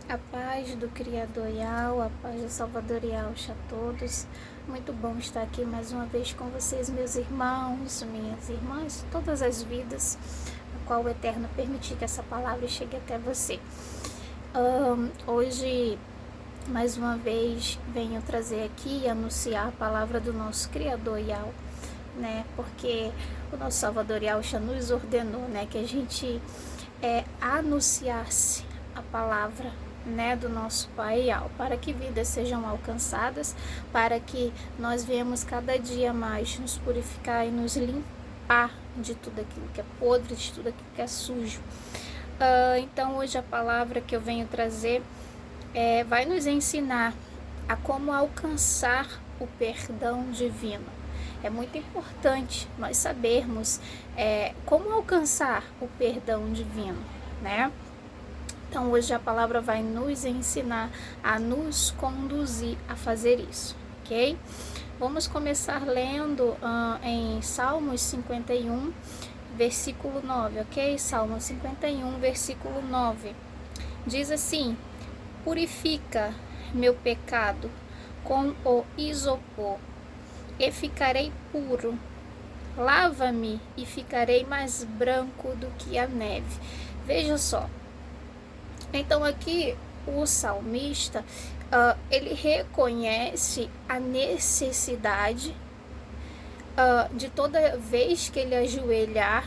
A paz do Criador Yau, a paz do Salvador Yahushua a todos. Muito bom estar aqui mais uma vez com vocês, meus irmãos, minhas irmãs, todas as vidas, a qual o Eterno permitir que essa palavra chegue até você. Hoje, mais uma vez, venho trazer aqui e anunciar a palavra do nosso Criador Yau, né? Porque o nosso Salvador Yahushua nos ordenou, né? Que a gente anunciasse a palavra, né, do nosso Pai Yau, para que vidas sejam alcançadas, para que nós venhamos cada dia mais nos purificar e nos limpar de tudo aquilo que é podre, de tudo aquilo que é sujo. Então hoje a palavra que eu venho trazer vai nos ensinar a como alcançar o perdão divino. É muito importante nós sabermos como alcançar o perdão divino, né? Então hoje a palavra vai nos ensinar a nos conduzir a fazer isso, ok? Vamos começar lendo em Salmos 51, versículo 9, ok? Salmo 51, versículo 9. Diz assim: purifica meu pecado com o isopor e ficarei puro. Lava-me e ficarei mais branco do que a neve. Veja só. Então aqui o salmista, ele reconhece a necessidade de toda vez que ele ajoelhar,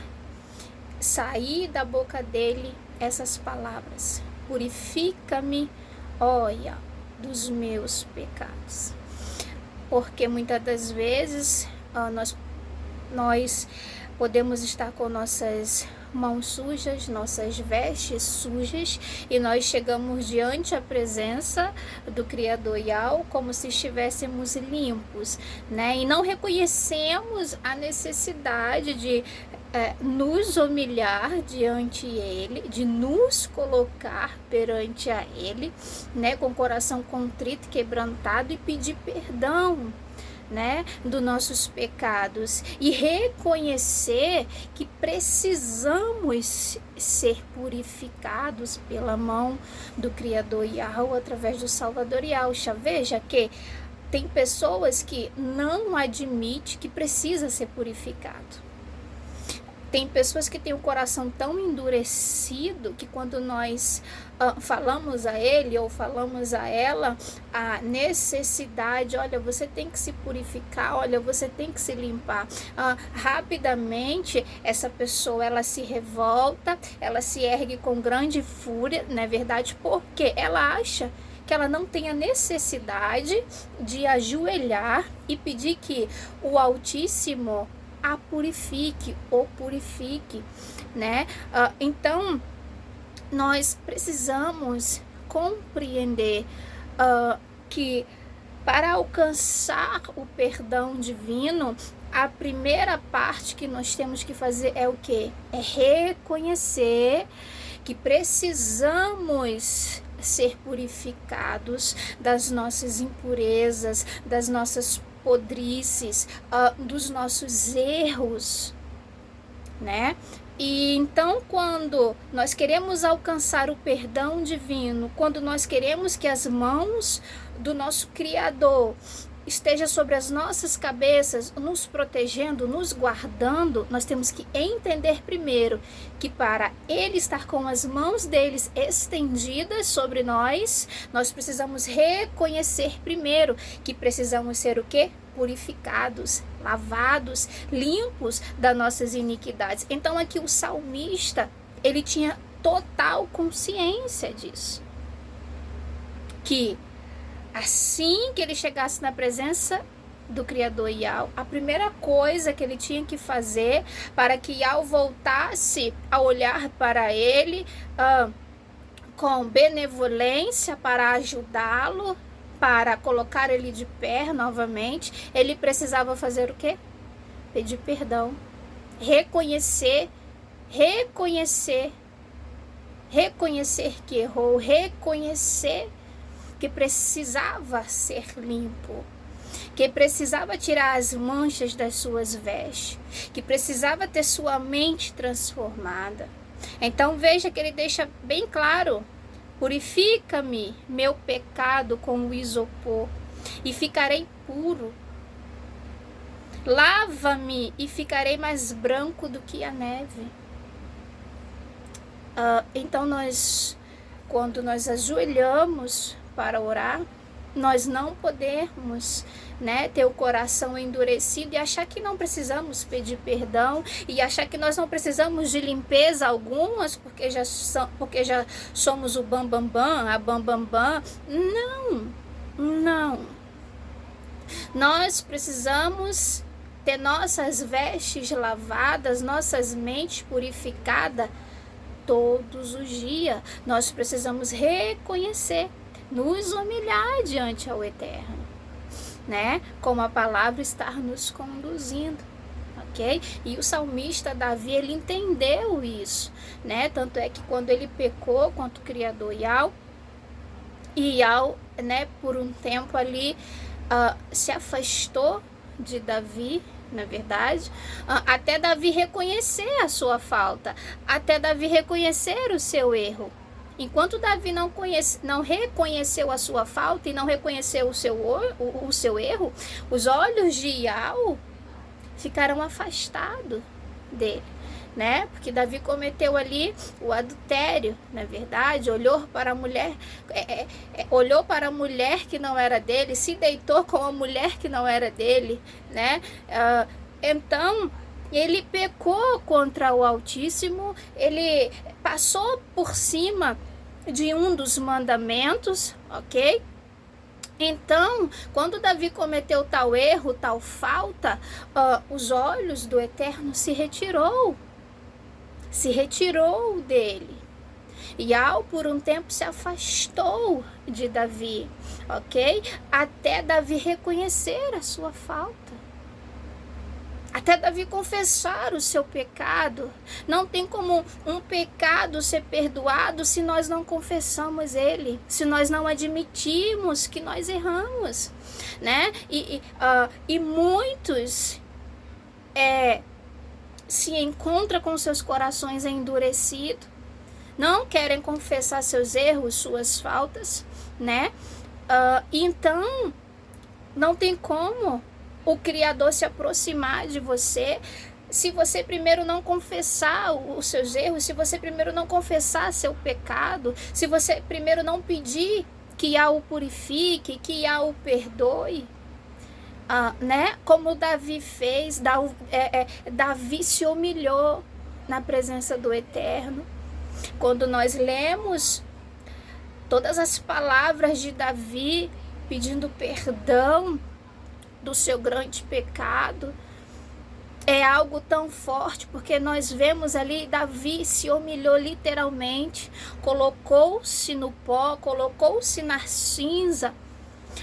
sair da boca dele essas palavras: purifica-me, olha, dos meus pecados. Porque muitas das vezes nós podemos estar com nossas mãos sujas, nossas vestes sujas, e nós chegamos diante a presença do Criador Yau como se estivéssemos limpos, né? E não reconhecemos a necessidade de nos humilhar diante Ele, de nos colocar perante a Ele, né? Com o coração contrito e quebrantado, e pedir perdão, né, dos nossos pecados, e reconhecer que precisamos ser purificados pela mão do Criador Yahweh através do Salvador Yahushua. Veja que tem pessoas que não admitem que precisa ser purificado. Tem pessoas que têm o coração tão endurecido que quando nós falamos a ele ou falamos a ela a necessidade, olha, você tem que se purificar, olha, você tem que se limpar, rapidamente essa pessoa, ela se revolta, ela se ergue com grande fúria, não é verdade? Porque ela acha que ela não tem a necessidade de ajoelhar e pedir que o Altíssimo a purifique ou purifique, né? Então nós precisamos compreender que para alcançar o perdão divino, a primeira parte que nós temos que fazer é o quê? É reconhecer que precisamos ser purificados das nossas impurezas, das nossas podrices, dos nossos erros, né? E então, quando nós queremos alcançar o perdão divino, quando nós queremos que as mãos do nosso Criador esteja sobre as nossas cabeças, nos protegendo, nos guardando, nós temos que entender primeiro que para Ele estar com as mãos deles estendidas sobre nós, nós precisamos reconhecer primeiro que precisamos ser o quê? Purificados, lavados, limpos das nossas iniquidades. Então aqui o salmista, ele tinha total consciência disso, que assim que ele chegasse na presença do Criador Yau, a primeira coisa que ele tinha que fazer para que Yau voltasse a olhar para ele com benevolência, para ajudá-lo, para colocar ele de pé novamente, ele precisava fazer o quê? Pedir perdão, reconhecer que errou, reconhecer que precisava ser limpo, que precisava tirar as manchas das suas vestes, que precisava ter sua mente transformada. Então veja que ele deixa bem claro Purifica-me, meu pecado, com o isopor, e ficarei puro. Lava-me e ficarei mais branco do que a neve. Então quando nós ajoelhamos para orar, nós não podemos, né, ter o coração endurecido e achar que não precisamos pedir perdão e achar que nós não precisamos de limpeza algumas porque já somos o bambambam, a bambambam. Não. Nós precisamos ter nossas vestes lavadas, nossas mentes purificadas todos os dias. Nós precisamos reconhecer, nos humilhar diante ao Eterno, né? Como a palavra está nos conduzindo, ok? E o salmista Davi, ele entendeu isso, né? Tanto é que quando ele pecou contra o Criador Yahweh, né, por um tempo ali se afastou de Davi, na verdade, até Davi reconhecer a sua falta, até Davi reconhecer o seu erro. Enquanto Davi não reconheceu a sua falta e não reconheceu o seu erro, os olhos de Yahweh ficaram afastados dele, né? Porque Davi cometeu ali o adultério, na verdade, olhou para a mulher que não era dele, se deitou com a mulher que não era dele, né? Então ele pecou contra o Altíssimo, ele passou por cima de um dos mandamentos, ok? Então, quando Davi cometeu tal erro, tal falta, os olhos do Eterno se retirou dele. E por um tempo se afastou de Davi, ok? Até Davi reconhecer a sua falta. Até Davi confessar o seu pecado. Não tem como um pecado ser perdoado se nós não confessamos ele, se nós não admitimos que nós erramos, né? E muitos se encontram com seus corações endurecidos, não querem confessar seus erros, suas faltas, né? Então, não tem como o Criador se aproximar de você se você primeiro não confessar os seus erros, se você primeiro não confessar seu pecado, se você primeiro não pedir que Yahweh o purifique, que Yahweh o perdoe, né? Como Davi fez, Davi se humilhou na presença do Eterno. Quando nós lemos todas as palavras de Davi pedindo perdão do seu grande pecado, é algo tão forte, porque nós vemos ali Davi se humilhou literalmente, colocou-se no pó, colocou-se na cinza,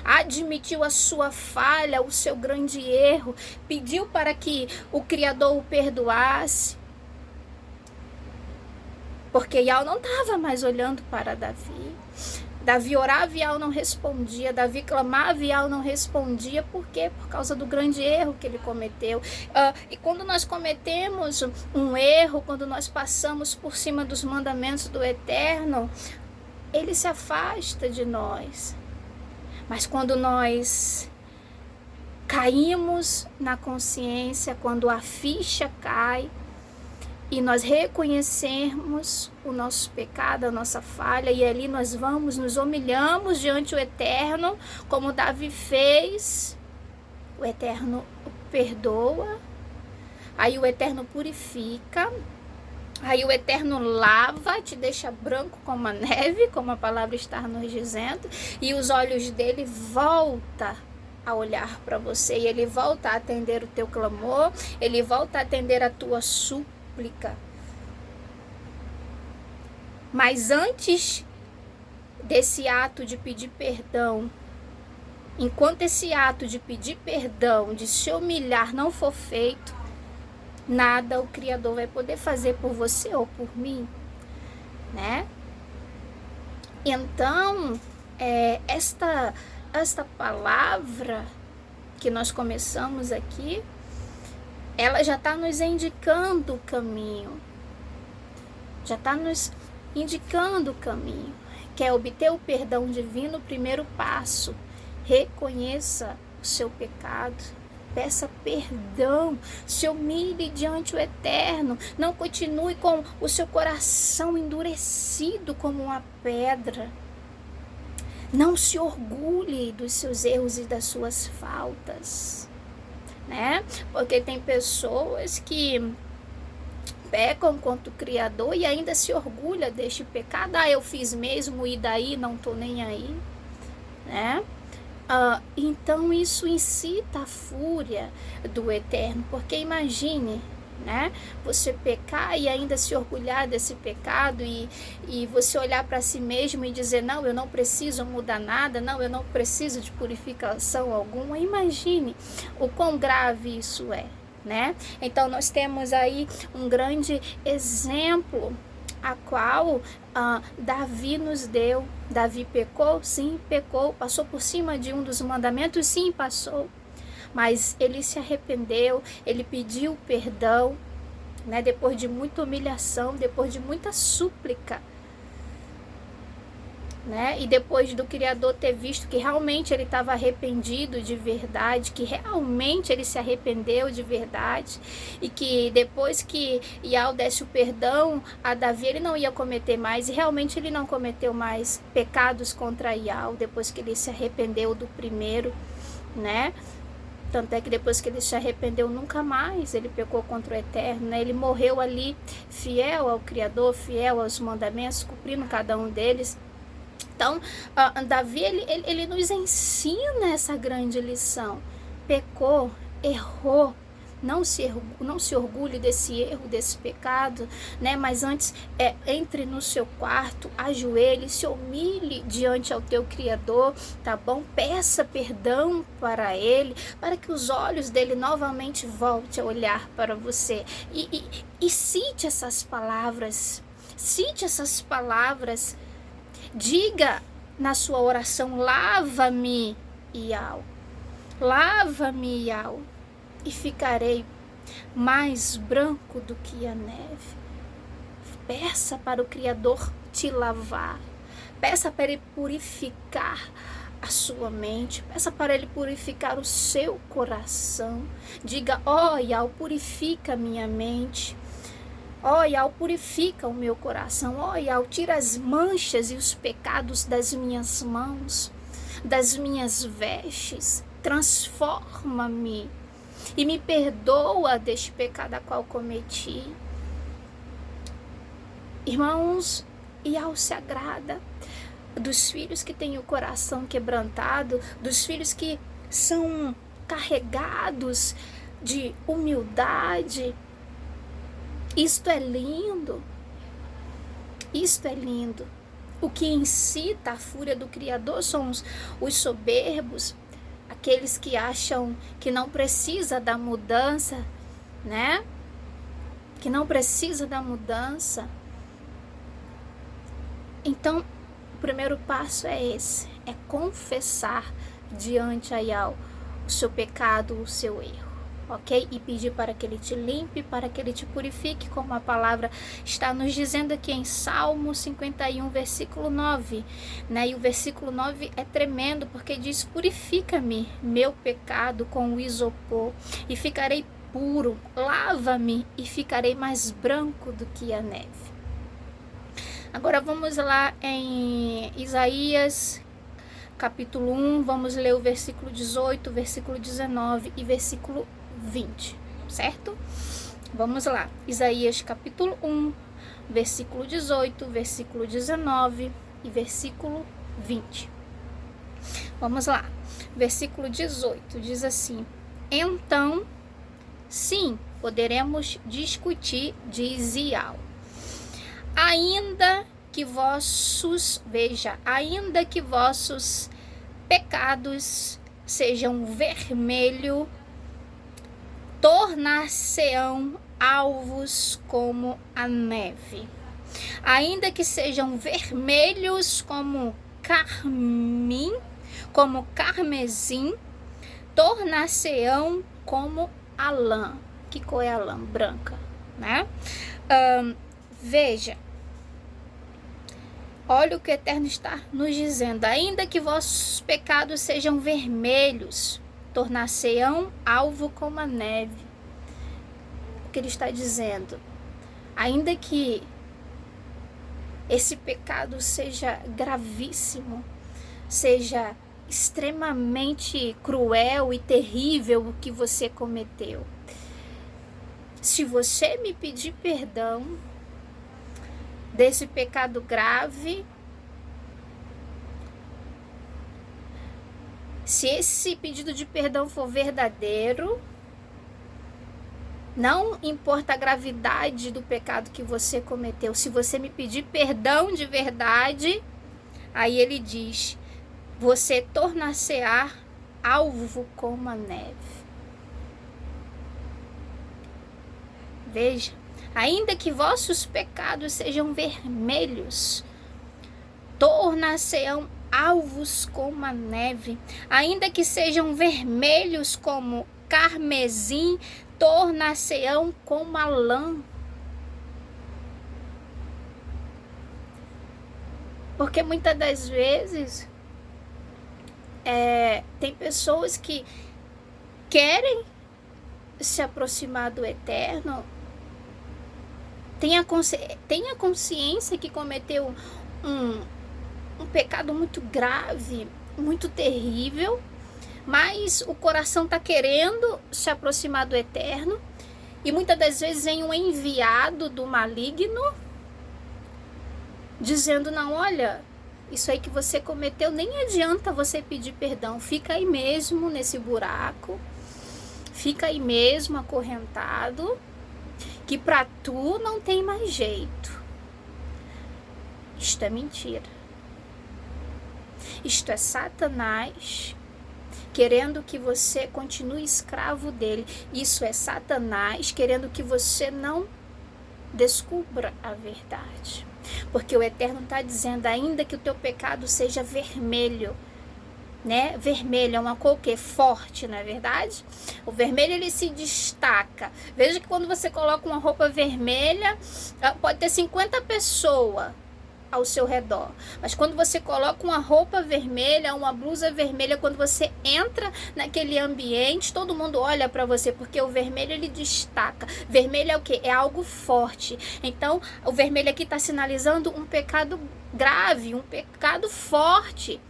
admitiu a sua falha, o seu grande erro, pediu para que o Criador o perdoasse, porque Yahweh não estava mais olhando para Davi. Davi orava e Yahweh não respondia, Davi clamava e Yahweh não respondia. Por quê? Por causa do grande erro que ele cometeu. E quando nós cometemos um erro, quando nós passamos por cima dos mandamentos do Eterno, ele se afasta de nós. Mas quando nós caímos na consciência, quando a ficha cai, e nós reconhecermos o nosso pecado, a nossa falha, e ali nós vamos, nos humilhamos diante do Eterno, como Davi fez, o Eterno perdoa, aí o Eterno purifica, aí o Eterno lava, te deixa branco como a neve, como a palavra está nos dizendo, e os olhos dele voltam a olhar para você, e ele volta a atender o teu clamor, ele volta a atender a tua súplica. Mas antes desse ato de pedir perdão, enquanto esse ato de pedir perdão, de se humilhar não for feito, nada o Criador vai poder fazer por você ou por mim, né? Então, esta palavra que nós começamos aqui, ela já está nos indicando o caminho. Já está nos indicando o caminho. quer obter o perdão divino, o primeiro passo, reconheça o seu pecado. Peça perdão, se humilhe diante o Eterno, não continue com o seu coração endurecido como uma pedra. Não se orgulhe dos seus erros e das suas faltas, né? Porque tem pessoas que pecam contra o Criador e ainda se orgulha deste pecado. Eu fiz mesmo e daí não tô nem aí, né? Então isso incita a fúria do Eterno, porque imagine, né, você pecar e ainda se orgulhar desse pecado e você olhar para si mesmo e dizer, não, eu não preciso mudar nada, não, eu não preciso de purificação alguma. Imagine o quão grave isso é, né? Então nós temos aí um grande exemplo a qual Davi nos deu. Davi pecou? Sim, pecou. Passou por cima de um dos mandamentos? Sim, passou. Mas ele se arrependeu, ele pediu perdão, né? Depois de muita humilhação, depois de muita súplica, né? E depois do Criador ter visto que realmente ele estava arrependido de verdade, que realmente ele se arrependeu de verdade, e que depois que Iau desse o perdão a Davi, ele não ia cometer mais, e realmente ele não cometeu mais pecados contra Iau, depois que ele se arrependeu do primeiro, né? Tanto é que depois que ele se arrependeu, nunca mais ele pecou contra o Eterno, né? Ele morreu ali fiel ao Criador, fiel aos mandamentos, cumprindo cada um deles. Então, Davi, ele nos ensina essa grande lição. Pecou, errou, não se orgulhe desse erro, desse pecado, né? Mas antes, entre no seu quarto, ajoelhe, se humilhe diante ao teu Criador, tá bom? Peça perdão para Ele, para que os olhos dele novamente voltem a olhar para você. E cite essas palavras, diga na sua oração, lava-me, Iau, e ficarei mais branco do que a neve. Peça para o Criador te lavar, peça para Ele purificar a sua mente, peça para Ele purificar o seu coração. Diga, Iau, purifica a minha mente. Iau, purifica o meu coração. Iau, tira as manchas e os pecados das minhas mãos, das minhas vestes. Transforma-me e me perdoa deste pecado a qual cometi. Irmãos, Iau se agrada dos filhos que têm o coração quebrantado, dos filhos que são carregados de humildade. Isto é lindo. O que incita a fúria do Criador são os soberbos, aqueles que acham que não precisa da mudança, né? Que não precisa da mudança. Então, o primeiro passo é esse, é confessar diante a Iau o seu pecado, o seu erro. Ok? E pedir para que Ele te limpe, para que Ele te purifique, como a palavra está nos dizendo aqui em Salmo 51, versículo 9, né? E o versículo 9 é tremendo, porque diz, purifica-me meu pecado com o isopor, e ficarei puro, lava-me e ficarei mais branco do que a neve. Agora vamos lá em Isaías, capítulo 1, vamos ler o versículo 18, versículo 19 e versículo 20, certo? Vamos lá, Isaías capítulo 1, versículo 18, versículo 19 e versículo 20. Vamos lá, versículo 18 diz assim, então, sim, poderemos discutir, diz Iau, ainda que vossos pecados sejam vermelho, tornar-se-ão alvos como a neve. Ainda que sejam vermelhos como carmim, como carmesim, tornar-se-ão como a lã. Que cor é a lã? Branca, né? Veja, Olha o que o Eterno está nos dizendo. Ainda que vossos pecados sejam vermelhos, tornar-se-ão alvo como a neve. O que ele está dizendo? Ainda que esse pecado seja gravíssimo, seja extremamente cruel e terrível o que você cometeu, se você me pedir perdão desse pecado grave, se esse pedido de perdão for verdadeiro, não importa a gravidade do pecado que você cometeu, se você me pedir perdão de verdade, aí ele diz, você tornar-se-á alvo como a neve. Veja, ainda que vossos pecados sejam vermelhos, tornar-se-ão alvos como a neve. Ainda que sejam vermelhos como carmesim, tornar-se-ão como a lã. Porque muitas das vezes tem pessoas que querem se aproximar do Eterno, tem a consciência que cometeu um pecado muito grave, muito terrível, mas o coração está querendo se aproximar do Eterno, e muitas das vezes vem um enviado do maligno dizendo, não, olha, isso aí que você cometeu, nem adianta você pedir perdão, fica aí mesmo nesse buraco, fica aí mesmo acorrentado, que pra tu não tem mais jeito. Isto é mentira. Isto é Satanás querendo que você continue escravo dele. Isso é Satanás querendo que você não descubra a verdade. Porque o Eterno está dizendo, ainda que o teu pecado seja vermelho, né? Vermelho é uma cor que é forte, não é verdade? O vermelho, ele se destaca. Veja que quando você coloca uma roupa vermelha, pode ter 50 pessoas ao seu redor, mas quando você coloca uma roupa vermelha, uma blusa vermelha, quando você entra naquele ambiente, todo mundo olha para você, porque o vermelho, ele destaca. Vermelho é o que? É algo forte. Então o vermelho aqui está sinalizando um pecado grave, um pecado forte,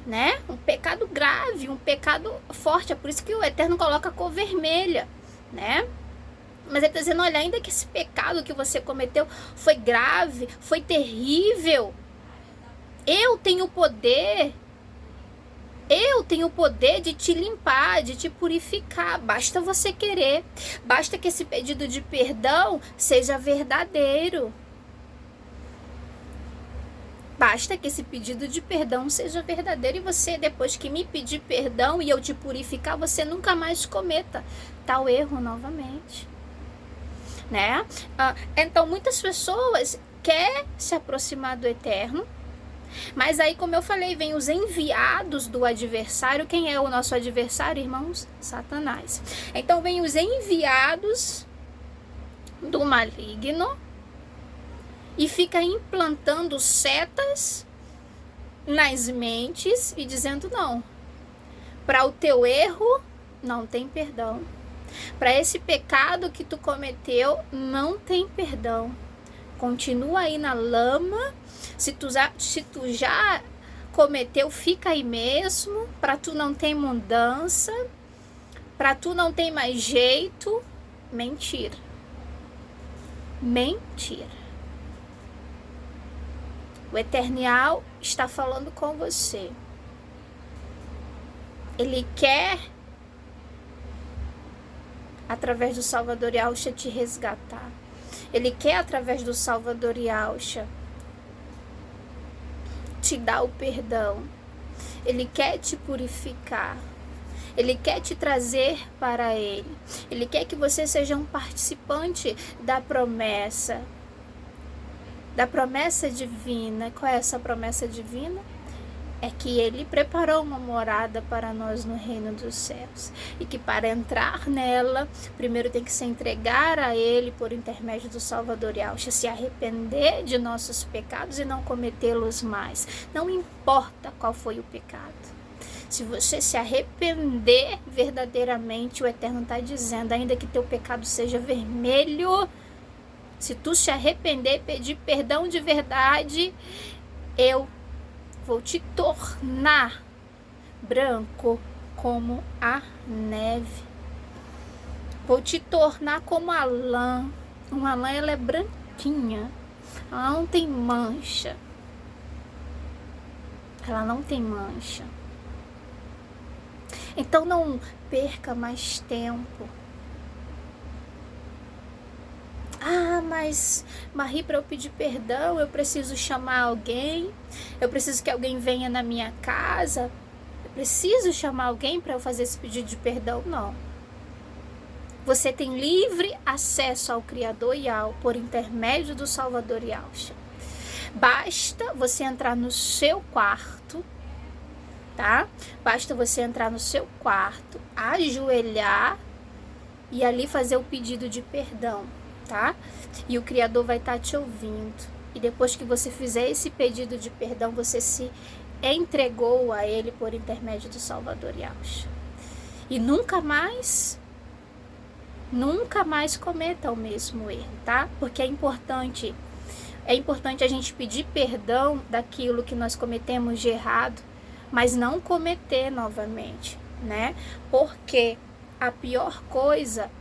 né? Um pecado grave, um pecado forte. É por isso que o Eterno coloca a cor vermelha, né? Mas ele está dizendo, olha, ainda que esse pecado que você cometeu foi grave, foi terrível, eu tenho o poder de te limpar, de te purificar. Basta você querer, basta que esse pedido de perdão seja verdadeiro. Basta que esse pedido de perdão seja verdadeiro, e você, depois que me pedir perdão e eu te purificar, você nunca mais cometa tal erro novamente, né? Então muitas pessoas querem se aproximar do Eterno, mas aí, como eu falei, vem os enviados do adversário. Quem é o nosso adversário, irmãos? Satanás. Então vem os enviados do maligno e fica implantando setas nas mentes e dizendo, não, para o teu erro não tem perdão, para esse pecado que tu cometeu não tem perdão, continua aí na lama, se tu já cometeu, fica aí mesmo, para tu não tem mudança, para tu não tem mais jeito. Mentira. Mentira. O Eternial está falando com você. Ele quer, através do Salvador Yahushua, te resgatar. Ele quer, através do Salvador Yahushua, te dar o perdão. Ele quer te purificar. Ele quer te trazer para Ele. Ele quer que você seja um participante da promessa divina. Qual é essa promessa divina? é que Ele preparou uma morada para nós no reino dos céus. E que para entrar nela, primeiro tem que se entregar a Ele por intermédio do Salvador Yahshua, se arrepender de nossos pecados e não cometê-los mais. Não importa qual foi o pecado. Se você se arrepender verdadeiramente, o Eterno está dizendo, ainda que teu pecado seja vermelho, se tu se arrepender e pedir perdão de verdade, eu vou te tornar branco como a neve. Vou te tornar como a lã. Uma lã, ela é branquinha. Ela não tem mancha. Ela não tem mancha. Então não perca mais tempo. Mas Marie, para eu pedir perdão, eu preciso chamar alguém, eu preciso que alguém venha na minha casa, eu preciso chamar alguém para eu fazer esse pedido de perdão? Não. Você tem livre acesso ao Criador Yahweh por intermédio do Salvador Yahshua. Basta você entrar no seu quarto, tá? Basta você entrar no seu quarto, ajoelhar e ali fazer o pedido de perdão. Tá? E o Criador vai estar te ouvindo. E depois que você fizer esse pedido de perdão, você se entregou a Ele por intermédio do Salvador Yahshua. E nunca mais cometa o mesmo erro, tá? Porque é importante a gente pedir perdão daquilo que nós cometemos de errado, mas não cometer novamente, né? Porque a pior coisa,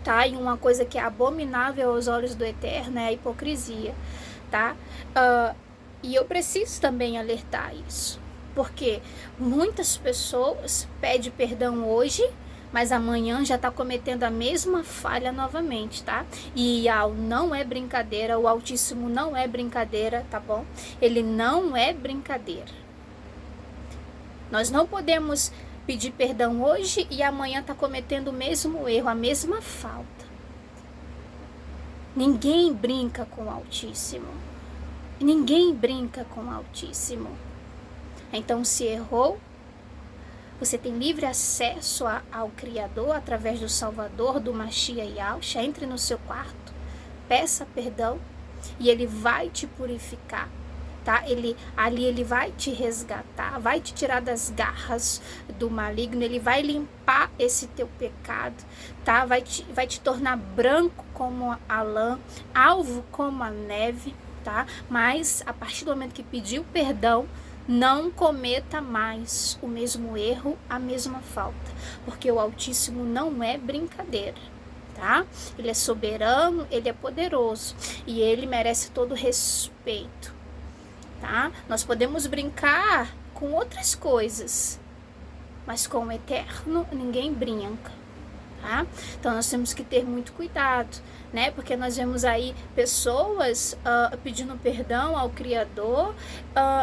tá? E uma coisa que é abominável aos olhos do Eterno é a hipocrisia, tá? E eu preciso também alertar isso, porque muitas pessoas pedem perdão hoje, mas amanhã já está cometendo a mesma falha novamente, tá? E não é brincadeira, o Altíssimo não é brincadeira, tá bom? Ele não é brincadeira. Nós não podemos pedir perdão hoje e amanhã tá cometendo o mesmo erro, a mesma falta. Ninguém brinca com o Altíssimo. Ninguém brinca com o Altíssimo. Então, se errou, você tem livre acesso ao Criador através do Salvador, do Mashiach Yahshua. Entre no seu quarto, peça perdão e Ele vai te purificar. Tá? Ele vai te resgatar, vai te tirar das garras do maligno, Ele vai limpar esse teu pecado, tá? Vai te tornar branco como a lã, alvo como a neve, tá? Mas a partir do momento que pediu perdão, não cometa mais o mesmo erro, a mesma falta, porque o Altíssimo não é brincadeira. Tá? Ele é soberano, Ele é poderoso e Ele merece todo respeito. Tá? Nós podemos brincar com outras coisas, mas com o Eterno ninguém brinca, tá? Então nós temos que ter muito cuidado, né? Porque nós vemos aí pessoas pedindo perdão ao Criador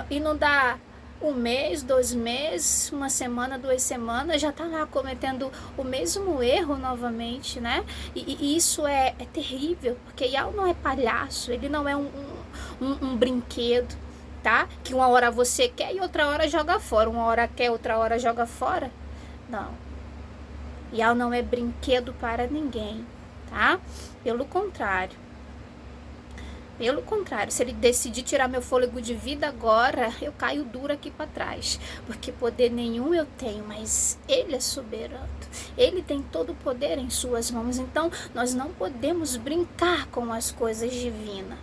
e não dá um mês, 2 meses, 1 semana, 2 semanas, já tá lá cometendo o mesmo erro novamente, né? E isso é terrível, porque Yahweh não é palhaço, Ele não é um brinquedo, tá? Que uma hora você quer e outra hora joga fora. Uma hora quer, outra hora joga fora. Não. Yahweh não é brinquedo para ninguém, tá? Pelo contrário. Pelo contrário, se Ele decidir tirar meu fôlego de vida agora, eu caio duro aqui para trás. Porque poder nenhum eu tenho, mas Ele é soberano. Ele tem todo o poder em suas mãos. Então, nós não podemos brincar com as coisas divinas,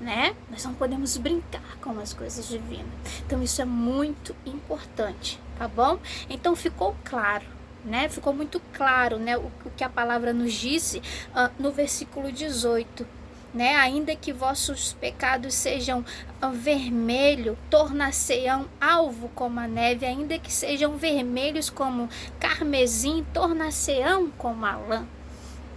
né? Nós não podemos brincar com as coisas divinas. Então isso é muito importante, tá bom? Então ficou claro, né? Ficou muito claro, né? O que a palavra nos disse no versículo 18, né? Ainda que vossos pecados sejam vermelho, tornar-se-ão alvo como a neve, ainda que sejam vermelhos como carmesim, tornar-se-ão como a lã.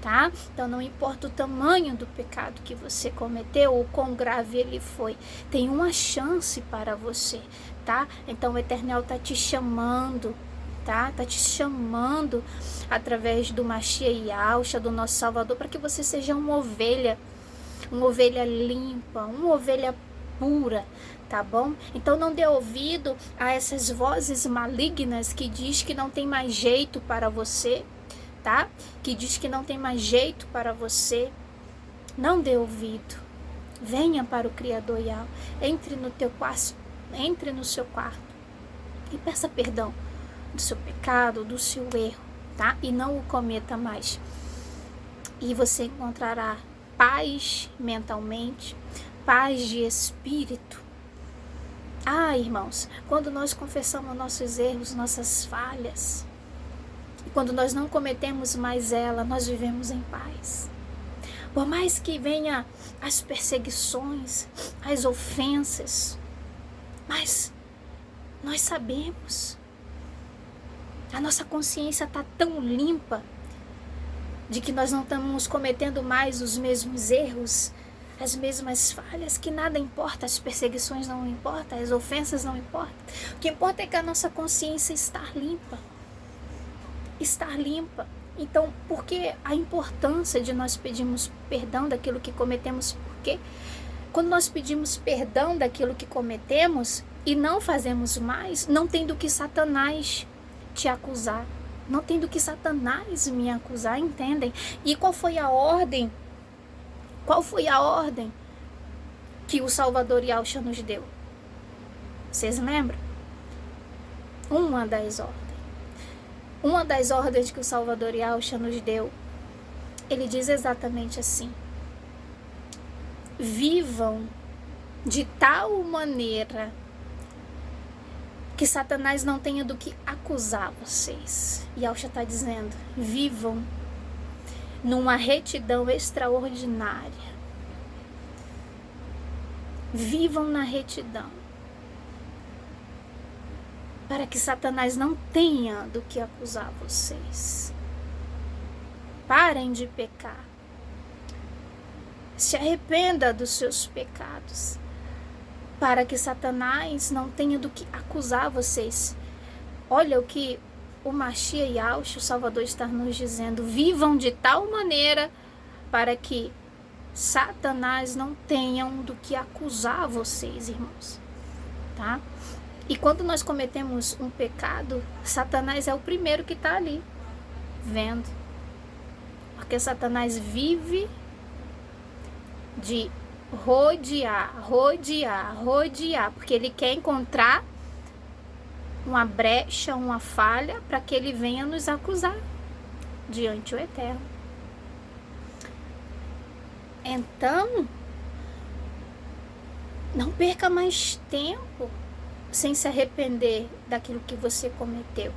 Tá? Então não importa o tamanho do pecado que você cometeu ou quão grave ele foi, tem uma chance para você, tá? Então o Eternel tá te chamando, tá? Tá te chamando através do Mashiach Yahshua, do nosso Salvador, para que você seja uma ovelha limpa, uma ovelha pura, tá bom? Então não dê ouvido a essas vozes malignas que diz que não tem mais jeito para você, tá? Que diz que não tem mais jeito para você. Não dê ouvido. Venha para o Criador Yahweh. Entre no seu quarto e peça perdão do seu pecado, do seu erro, tá? E não o cometa mais. E você encontrará paz mentalmente, paz de espírito. Irmãos, quando nós confessamos nossos erros, nossas falhas, e quando nós não cometemos mais ela, nós vivemos em paz. Por mais que venha as perseguições, as ofensas, mas nós sabemos, a nossa consciência está tão limpa de que nós não estamos cometendo mais os mesmos erros, as mesmas falhas, que nada importa, as perseguições não importam, as ofensas não importam. O que importa é que a nossa consciência está limpa. Estar limpa. Então, por que a importância de nós pedirmos perdão daquilo que cometemos? Porque quando nós pedimos perdão daquilo que cometemos e não fazemos mais, não tem do que Satanás te acusar. Não tem do que Satanás me acusar, entendem? E qual foi a ordem? Qual foi a ordem que o Salvador Yahshua nos deu? Vocês lembram? Uma das ordens que o Salvador Yahshua nos deu, ele diz exatamente assim: vivam de tal maneira que Satanás não tenha do que acusar vocês. Yahshua está dizendo, vivam numa retidão extraordinária. Vivam na retidão, para que Satanás não tenha do que acusar vocês. Parem de pecar. Se arrependa dos seus pecados, para que Satanás não tenha do que acusar vocês. Olha o que o Mashiach Yahshua, o Salvador, está nos dizendo. Vivam de tal maneira para que Satanás não tenham do que acusar vocês, irmãos. Tá? E quando nós cometemos um pecado, Satanás é o primeiro que está ali, vendo. Porque Satanás vive de rodear, porque ele quer encontrar uma brecha, uma falha, para que ele venha nos acusar diante do Eterno. Então, não perca mais tempo sem se arrepender daquilo que você cometeu,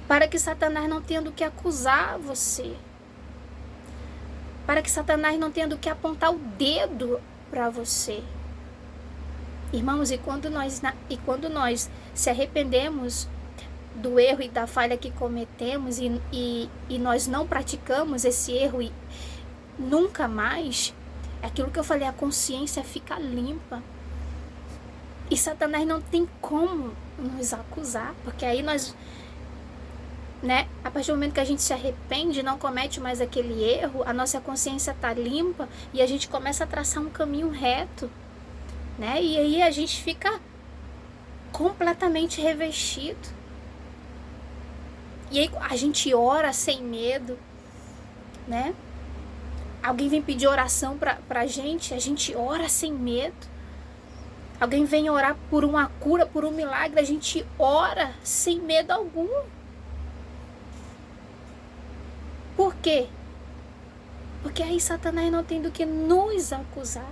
para que Satanás não tenha do que acusar você, para que Satanás não tenha do que apontar o dedo para você. Irmãos, e quando nós se arrependemos do erro e da falha que cometemos e nós não praticamos esse erro e nunca mais, é aquilo que eu falei, a consciência fica limpa. E Satanás não tem como nos acusar, porque aí nós, a partir do momento que a gente se arrepende, não comete mais aquele erro, a nossa consciência está limpa e a gente começa a traçar um caminho reto, e aí a gente fica completamente revestido. E aí a gente ora sem medo, Alguém vem pedir oração pra gente, a gente ora sem medo. Alguém vem orar por uma cura, por um milagre, a gente ora sem medo algum. Por quê? Porque aí Satanás não tem do que nos acusar.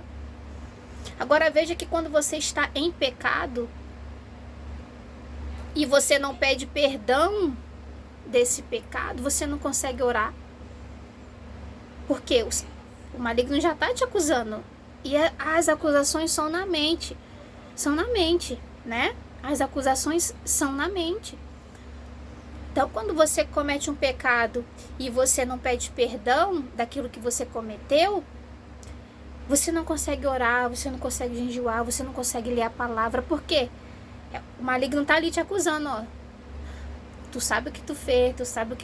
Agora veja que quando você está em pecado e você não pede perdão desse pecado, você não consegue orar. Porque o maligno já está te acusando. E as acusações são na mente. As acusações são na mente. Então, quando você comete um pecado e você não pede perdão daquilo que você cometeu, você não consegue orar, você não consegue jejuar, você não consegue ler a palavra. Por quê? O maligno está ali te acusando, ó. Tu sabe o que tu fez, tu sabe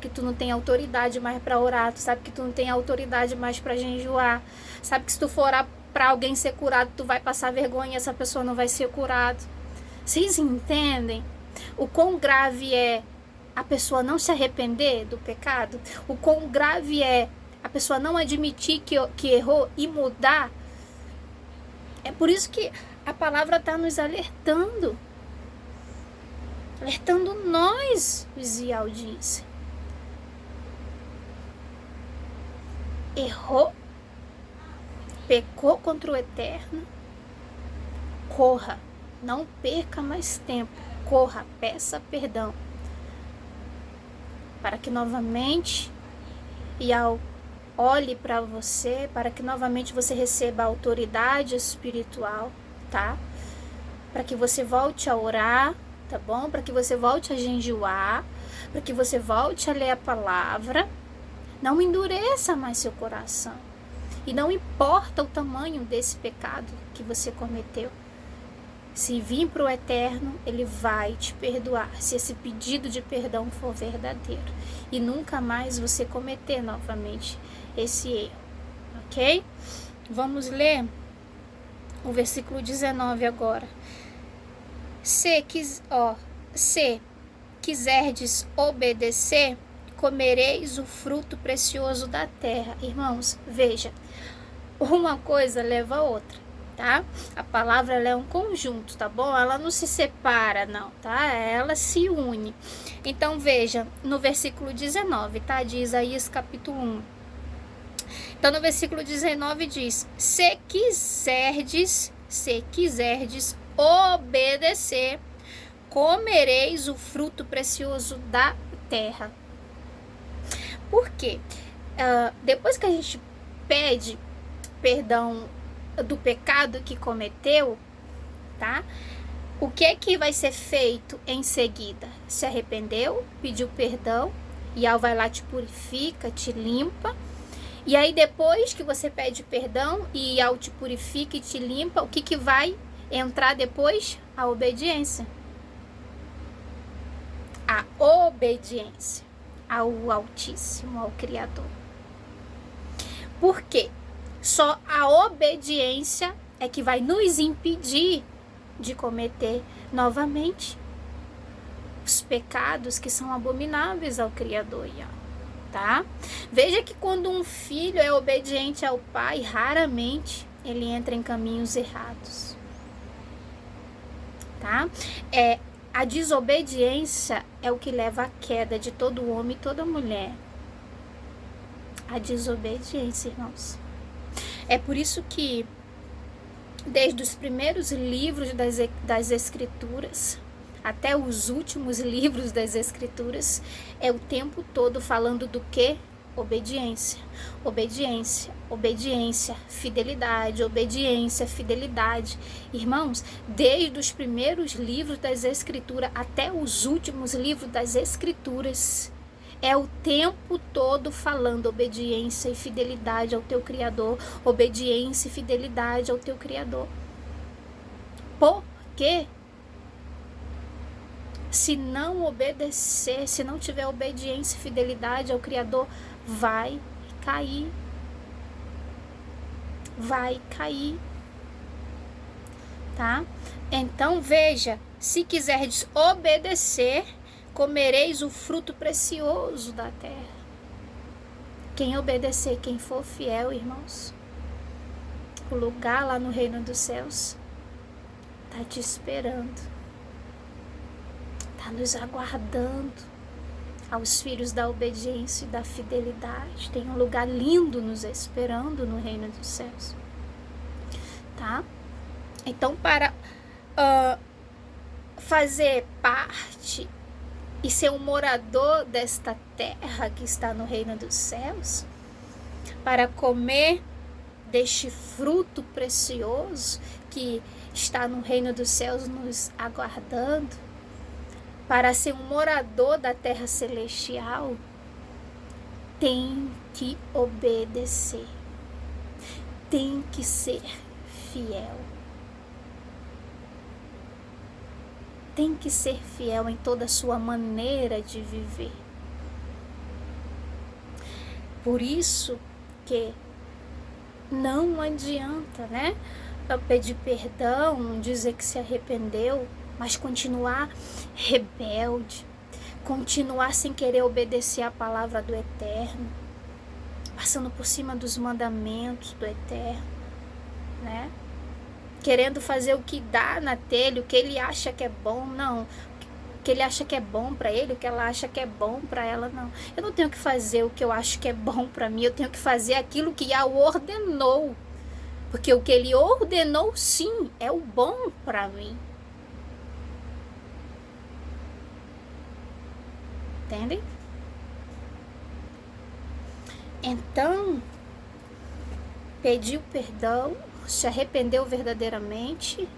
que tu não tem autoridade mais para orar, tu sabe que tu não tem autoridade mais para jejuar, sabe que se tu for orar para alguém ser curado, tu vai passar vergonha e essa pessoa não vai ser curada. Vocês entendem o quão grave é a pessoa não se arrepender do pecado? O quão grave é a pessoa não admitir que errou e mudar? É por isso que a palavra está nos alertando nós, vigia a audiência. Errou, pecou contra o Eterno, corra, não perca mais tempo, corra, peça perdão, para que novamente olhe para você, para que novamente você receba a autoridade espiritual, tá? Para que você volte a orar, tá bom? Para que você volte a jejuar, para que você volte a ler a palavra. Não endureça mais seu coração. E não importa o tamanho desse pecado que você cometeu. Se vir para o Eterno, Ele vai te perdoar. Se esse pedido de perdão for verdadeiro. E nunca mais você cometer novamente esse erro. Ok? Vamos ler o versículo 19 agora. Se quiserdes obedecer, comereis o fruto precioso da terra. Irmãos, veja, uma coisa leva a outra, tá? A palavra ela é um conjunto, tá bom? Ela não se separa, não, tá? Ela se une. Então, veja, no versículo 19, tá? De Isaías capítulo 1. Então, no versículo 19 diz: se quiserdes obedecer, comereis o fruto precioso da terra. Por quê? Depois que a gente pede perdão do pecado que cometeu, tá? O que vai ser feito em seguida? Se arrependeu, pediu perdão, e Yahweh vai lá, te purifica, te limpa. E aí depois que você pede perdão e Yahweh te purifica e te limpa, o que vai entrar depois? A obediência. A obediência ao Altíssimo, ao Criador. Por quê? Só a obediência é que vai nos impedir de cometer novamente os pecados que são abomináveis ao Criador, tá? Veja que quando um filho é obediente ao pai, raramente ele entra em caminhos errados, tá? A desobediência é o que leva à queda de todo homem e toda mulher. A desobediência, irmãos. É por isso que, desde os primeiros livros das Escrituras, até os últimos livros das Escrituras, é o tempo todo falando do quê? Obediência, obediência, obediência, fidelidade, obediência, fidelidade. Irmãos, desde os primeiros livros das Escrituras até os últimos livros das Escrituras, é o tempo todo falando obediência e fidelidade ao teu Criador, obediência e fidelidade ao teu Criador. Por quê? Se não obedecer, se não tiver obediência e fidelidade ao Criador, vai cair. Vai cair. Tá? Então, veja, se quiserdes obedecer, comereis o fruto precioso da terra. Quem obedecer, quem for fiel, irmãos, o lugar lá no reino dos céus tá te esperando. Tá nos aguardando. Aos filhos da obediência e da fidelidade. Tem um lugar lindo nos esperando no reino dos céus. Tá? Então, para fazer parte e ser um morador desta terra que está no reino dos céus, para comer deste fruto precioso que está no reino dos céus nos aguardando, para ser um morador da terra celestial, tem que obedecer, tem que ser fiel. Tem que ser fiel em toda a sua maneira de viver. Por isso que Não adianta, né? Pedir perdão, dizer que se arrependeu, mas continuar rebelde, continuar sem querer obedecer a palavra do Eterno, passando por cima dos mandamentos do Eterno, né? Querendo fazer o que dá na telha, o que ele acha que é bom, não. O que ele acha que é bom para ele, o que ela acha que é bom para ela, não. Eu não tenho que fazer o que eu acho que é bom para mim, eu tenho que fazer aquilo que Yahweh ordenou. Porque o que ele ordenou, sim, é o bom para mim. Entendem? Então, pediu perdão, se arrependeu verdadeiramente.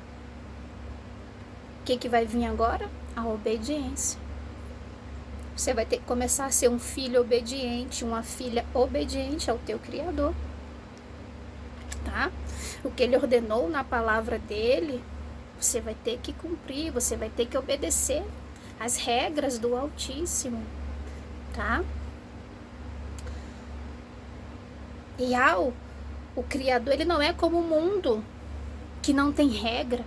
O que vai vir agora? A obediência. Você vai ter que começar a ser um filho obediente, uma filha obediente ao teu Criador. Tá? O que ele ordenou na palavra dele, você vai ter que cumprir, você vai ter que obedecer as regras do Altíssimo, tá? E o Criador, ele não é como o mundo, que não tem regra,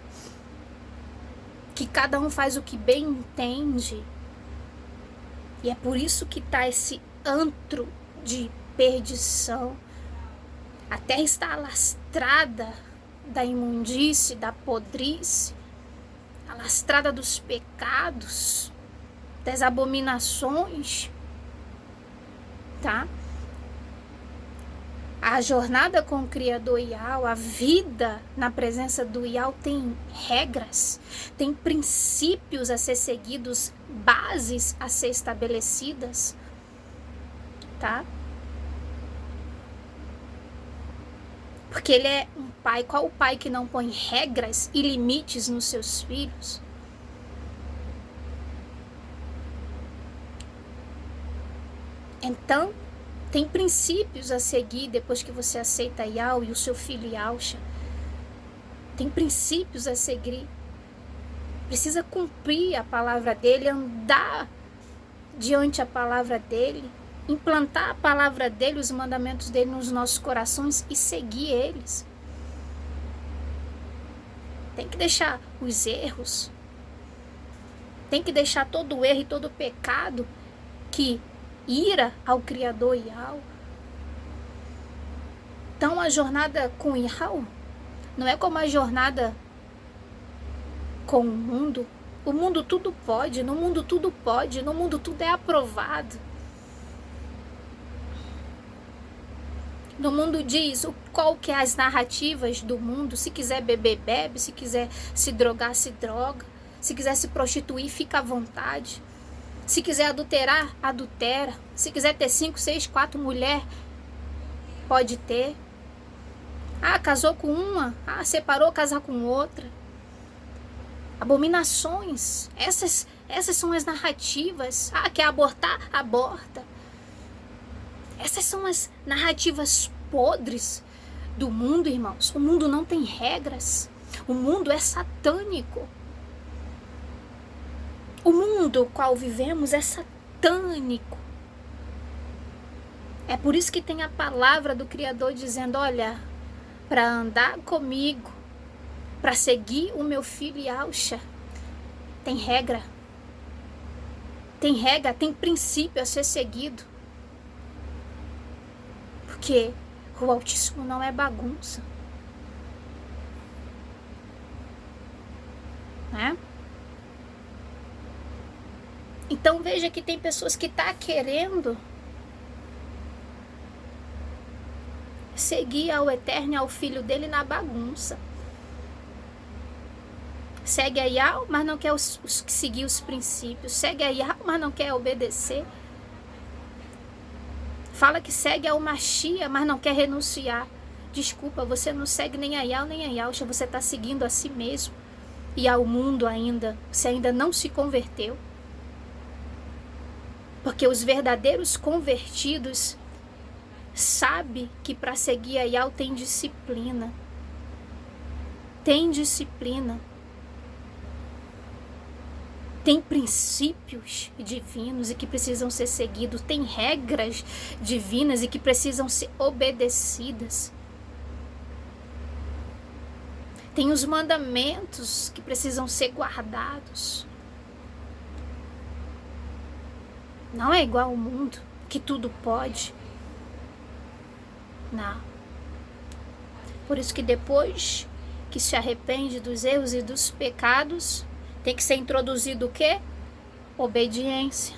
que cada um faz o que bem entende. E é por isso que tá esse antro de perdição. A terra está alastrada da imundície, da podrice, alastrada dos pecados, das abominações, tá? A jornada com o Criador Yahweh, a vida na presença do Yahweh tem regras, tem princípios a ser seguidos, bases a ser estabelecidas, tá? Porque ele é um pai. Qual o pai que não põe regras e limites nos seus filhos? Então, tem princípios a seguir depois que você aceita Yahweh e o seu filho Yahusha. Tem princípios a seguir. Precisa cumprir a palavra dele, andar diante a palavra dele, implantar a palavra dele, os mandamentos dele nos nossos corações e seguir eles. Tem que deixar os erros, tem que deixar todo o erro e todo o pecado que ira ao Criador Yahweh. Então a jornada com Yahweh não é como a jornada com o mundo. O mundo tudo pode, no mundo tudo pode, no mundo tudo é aprovado. No mundo diz qual que é as narrativas do mundo. Se quiser beber, bebe. Se quiser se drogar, se droga. Se quiser se prostituir, fica à vontade. Se quiser adulterar, adultera. Se quiser ter 5, 6, 4 mulheres, pode ter. Ah, casou com uma. Ah, separou, casar com outra. Abominações. Essas são as narrativas. Ah, quer abortar? Aborta. Essas são as narrativas podres do mundo, irmãos. O mundo não tem regras. O mundo é satânico. O mundo no qual vivemos é satânico. É por isso que tem a palavra do Criador dizendo, olha, para andar comigo, para seguir o meu filho Yahusha, tem regra. Tem regra, tem princípio a ser seguido. Porque o Altíssimo não é bagunça. Né? Então veja que tem pessoas que estão querendo seguir ao Eterno e ao Filho dele na bagunça. Segue a Yahweh, mas não quer seguir os princípios. Segue a Yahweh, mas não quer obedecer. Fala que segue ao Mashiach, mas não quer renunciar. Desculpa, você não segue nem a Yahweh nem a Yahusha, você está seguindo a si mesmo e ao mundo ainda. Você ainda não se converteu. Porque os verdadeiros convertidos sabem que para seguir a Yahweh tem disciplina. Tem disciplina. Tem princípios divinos e que precisam ser seguidos. Tem regras divinas e que precisam ser obedecidas. Tem os mandamentos que precisam ser guardados. Não é igual ao mundo, que tudo pode. Não. Por isso que depois que se arrepende dos erros e dos pecados, tem que ser introduzido o quê? Obediência.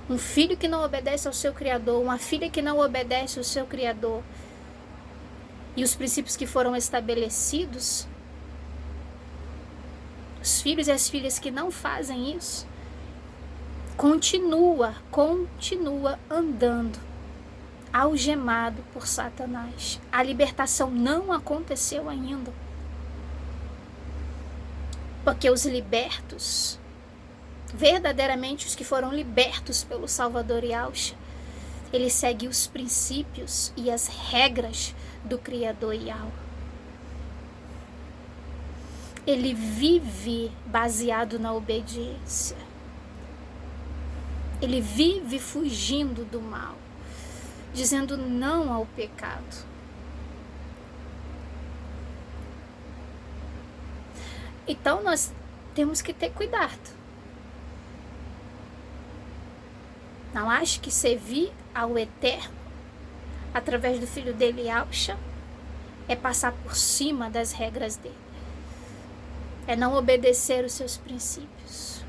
Um filho que não obedece ao seu Criador, uma filha que não obedece ao seu Criador, e os princípios que foram estabelecidos, os filhos e as filhas que não fazem isso, continua andando algemado por Satanás. A libertação não aconteceu ainda. Porque os libertos, verdadeiramente os que foram libertos pelo Salvador Yahushua, ele segue os princípios e as regras do Criador Yahuwah. Ele vive baseado na obediência. Ele vive fugindo do mal, dizendo não ao pecado. Então nós temos que ter cuidado. Não acho que servir ao Eterno através do filho dele, Yahushua, é passar por cima das regras dele. É não obedecer os seus princípios.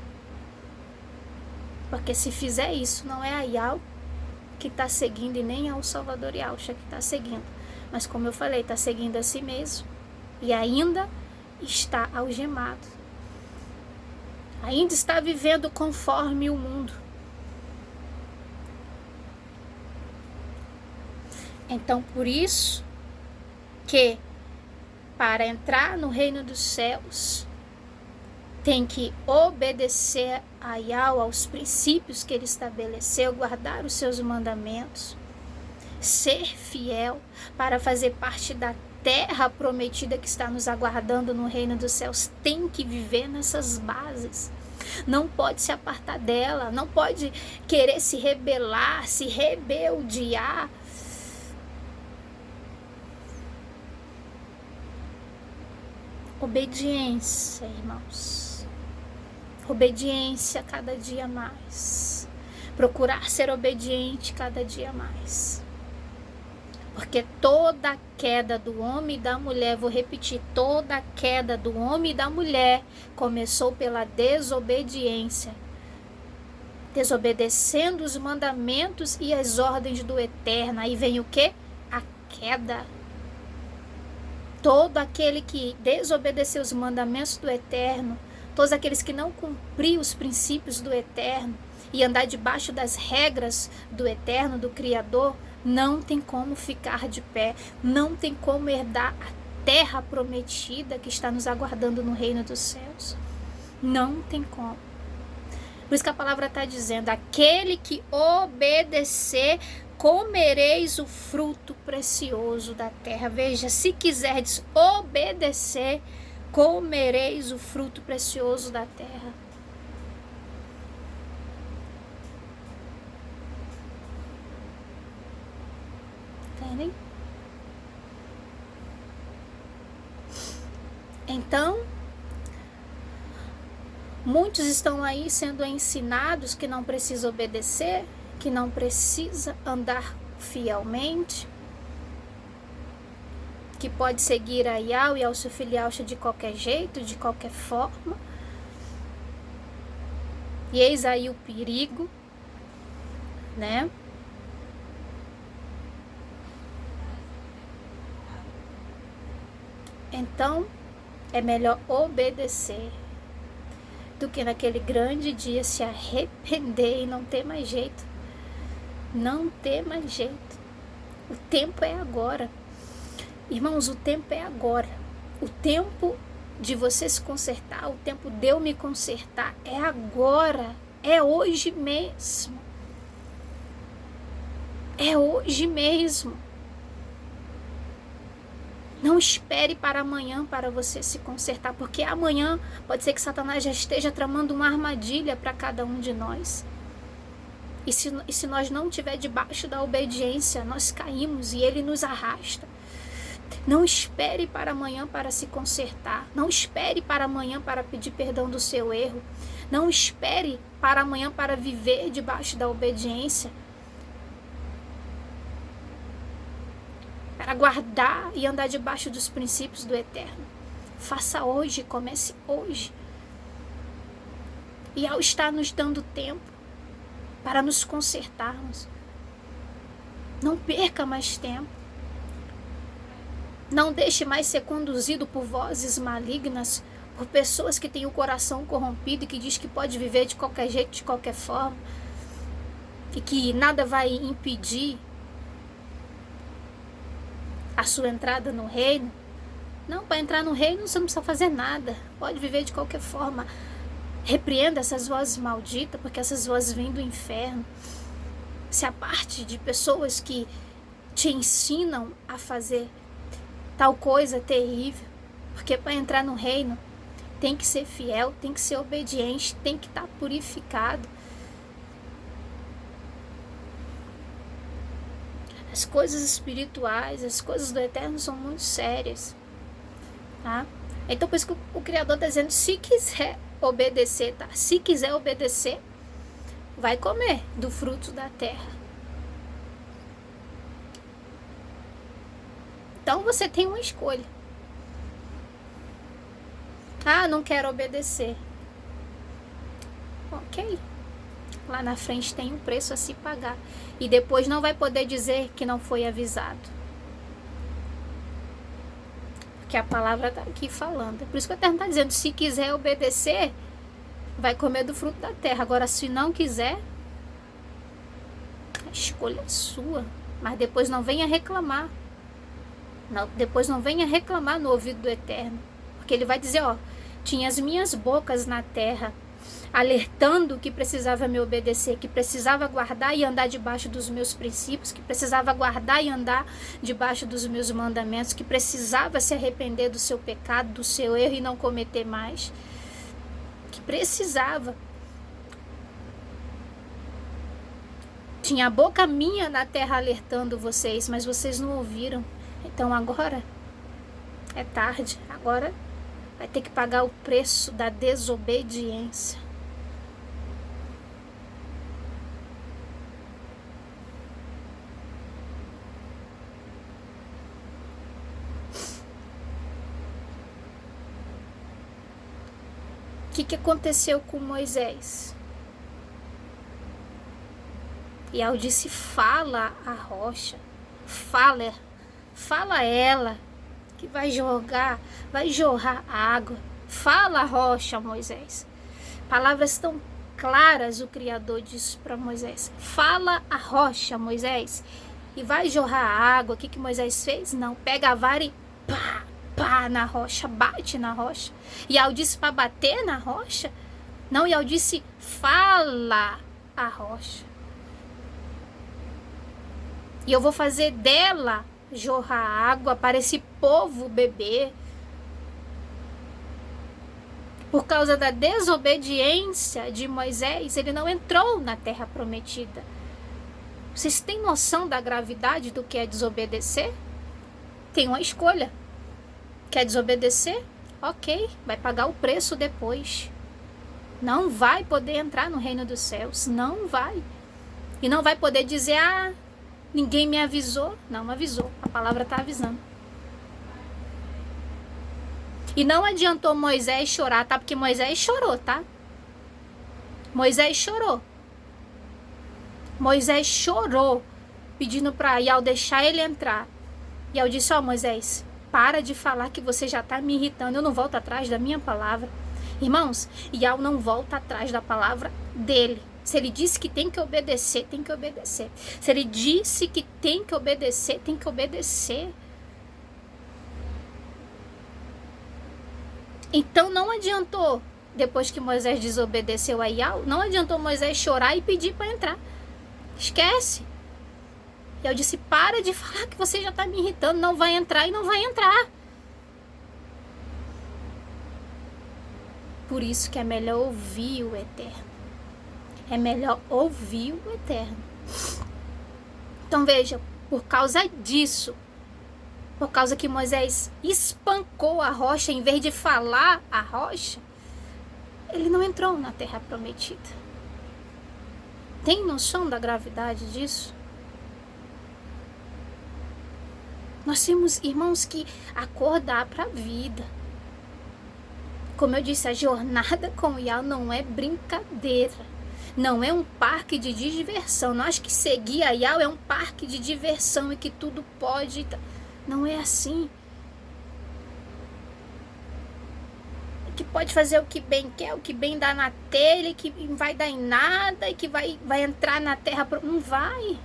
Porque se fizer isso, não é a Yahuwah que está seguindo e nem é o Salvador Yahushua que está seguindo. Mas como eu falei, está seguindo a si mesmo. E ainda está algemado. Ainda está vivendo conforme o mundo. Então, por isso que para entrar no reino dos céus, tem que obedecer a Yahuwah, aos princípios que ele estabeleceu, guardar os seus mandamentos, ser fiel para fazer parte da terra prometida que está nos aguardando no reino dos céus. Tem que viver nessas bases. Não pode se apartar dela, não pode querer se rebelar, se rebeldear. Obediência, irmãos. Obediência cada dia mais. Procurar ser obediente cada dia mais. Porque toda queda do homem e da mulher, vou repetir, toda queda do homem e da mulher começou pela desobediência. Desobedecendo os mandamentos e as ordens do Eterno. Aí vem o quê? A queda. Todo aquele que desobedeceu os mandamentos do Eterno, todos aqueles que não cumpriram os princípios do Eterno e andar debaixo das regras do Eterno, do Criador, não tem como ficar de pé, não tem como herdar a terra prometida que está nos aguardando no reino dos céus. Não tem como. Por isso que a palavra está dizendo, aquele que obedecer, comereis o fruto precioso da terra. Veja, se quiserdes obedecer, comereis o fruto precioso da terra. Entendem? Então, muitos estão aí sendo ensinados que não precisa obedecer, que não precisa andar fielmente, que pode seguir a Yahuwah e ao seu filho Yahushua de qualquer jeito, de qualquer forma. E eis aí o perigo, né? Então, é melhor obedecer do que naquele grande dia se arrepender e não ter mais jeito. Não ter mais jeito. O tempo é agora. Irmãos, o tempo é agora. O tempo de você se consertar, o tempo de eu me consertar é agora. É hoje mesmo. É hoje mesmo. Não espere para amanhã para você se consertar, porque amanhã pode ser que Satanás já esteja tramando uma armadilha para cada um de nós. E se nós não estiver debaixo da obediência, nós caímos e ele nos arrasta. Não espere para amanhã para se consertar. Não espere para amanhã para pedir perdão do seu erro. Não espere para amanhã para viver debaixo da obediência. Para guardar e andar debaixo dos princípios do Eterno. Faça hoje, comece hoje. E ao estar nos dando tempo para nos consertarmos, não perca mais tempo. Não deixe mais ser conduzido por vozes malignas, por pessoas que têm o coração corrompido e que diz que pode viver de qualquer jeito, de qualquer forma, e que nada vai impedir a sua entrada no reino. Não, para entrar no reino você não precisa fazer nada, pode viver de qualquer forma. Repreenda essas vozes malditas, porque essas vozes vêm do inferno. Se aparte de pessoas que te ensinam a fazer tal coisa terrível, porque para entrar no reino tem que ser fiel, tem que ser obediente, tem que estar purificado. As coisas espirituais, as coisas do Eterno são muito sérias, tá? Então por isso que o Criador está dizendo, se quiser obedecer, tá? Se quiser obedecer, vai comer do fruto da terra. Então você tem uma escolha. Ah, não quero obedecer. Ok. Lá na frente tem um preço a se pagar. E depois não vai poder dizer que não foi avisado. Porque a palavra está aqui falando. É por isso que o Eterno está dizendo, se quiser obedecer, vai comer do fruto da terra. Agora, se não quiser, a escolha é sua. Mas depois não venha reclamar. Não, depois não venha reclamar no ouvido do Eterno. Porque ele vai dizer, ó, tinha as minhas bocas na terra, alertando que precisava me obedecer, que precisava guardar e andar debaixo dos meus princípios, que precisava guardar e andar debaixo dos meus mandamentos, que precisava se arrepender do seu pecado, do seu erro e não cometer mais. Que precisava. Tinha a boca minha na terra alertando vocês, mas vocês não ouviram. Então agora é tarde, agora vai ter que pagar o preço da desobediência. O que aconteceu com Moisés? E ao disse, fala a rocha, fala ela, que vai jorrar água. Fala a rocha, Moisés. Palavras tão claras o Criador disse para Moisés. Fala a rocha, Moisés, e vai jorrar água. O que Moisés fez? Não, pega a vara e pá na rocha, bate na rocha. E ao disse para bater na rocha? Não, e ao disse, fala a rocha. E eu vou fazer dela jorrar água para esse povo beber. Por causa da desobediência de Moisés, ele não entrou na terra prometida. Vocês têm noção da gravidade do que é desobedecer? Tem uma escolha. Quer desobedecer? Ok, vai pagar o preço depois. Não vai poder entrar no reino dos céus. Não vai. E não vai poder dizer, ninguém me avisou. Não avisou. A palavra está avisando. E não adiantou Moisés chorar, tá? Porque Moisés chorou, tá? Moisés chorou. Moisés chorou, pedindo para Yahweh deixar ele entrar. E eu disse, Moisés, para de falar que você já está me irritando. Eu não volto atrás da minha palavra. Irmãos, Yahweh não volta atrás da palavra dele. Se ele disse que tem que obedecer, tem que obedecer. Se ele disse que tem que obedecer, tem que obedecer. Então não adiantou, depois que Moisés desobedeceu a Yahweh, não adiantou Moisés chorar e pedir para entrar. Esquece. E eu disse, para de falar que você já está me irritando, não vai entrar e não vai entrar. Por isso que é melhor ouvir o Eterno. É melhor ouvir o Eterno. Então veja, por causa disso, Por causa que Moisés espancou a rocha em vez de falar a rocha, ele não entrou na terra prometida. Tem noção da gravidade disso? Nós temos, irmãos, que acordar para a vida. Como eu disse, a jornada com Yah não é brincadeira. Não é um parque de diversão. Não acho que seguir a Yah é um parque de diversão e que tudo pode. Não é assim. Que pode fazer o que bem quer, o que bem dá na telha, que não vai dar em nada, e que vai entrar na terra. Não vai.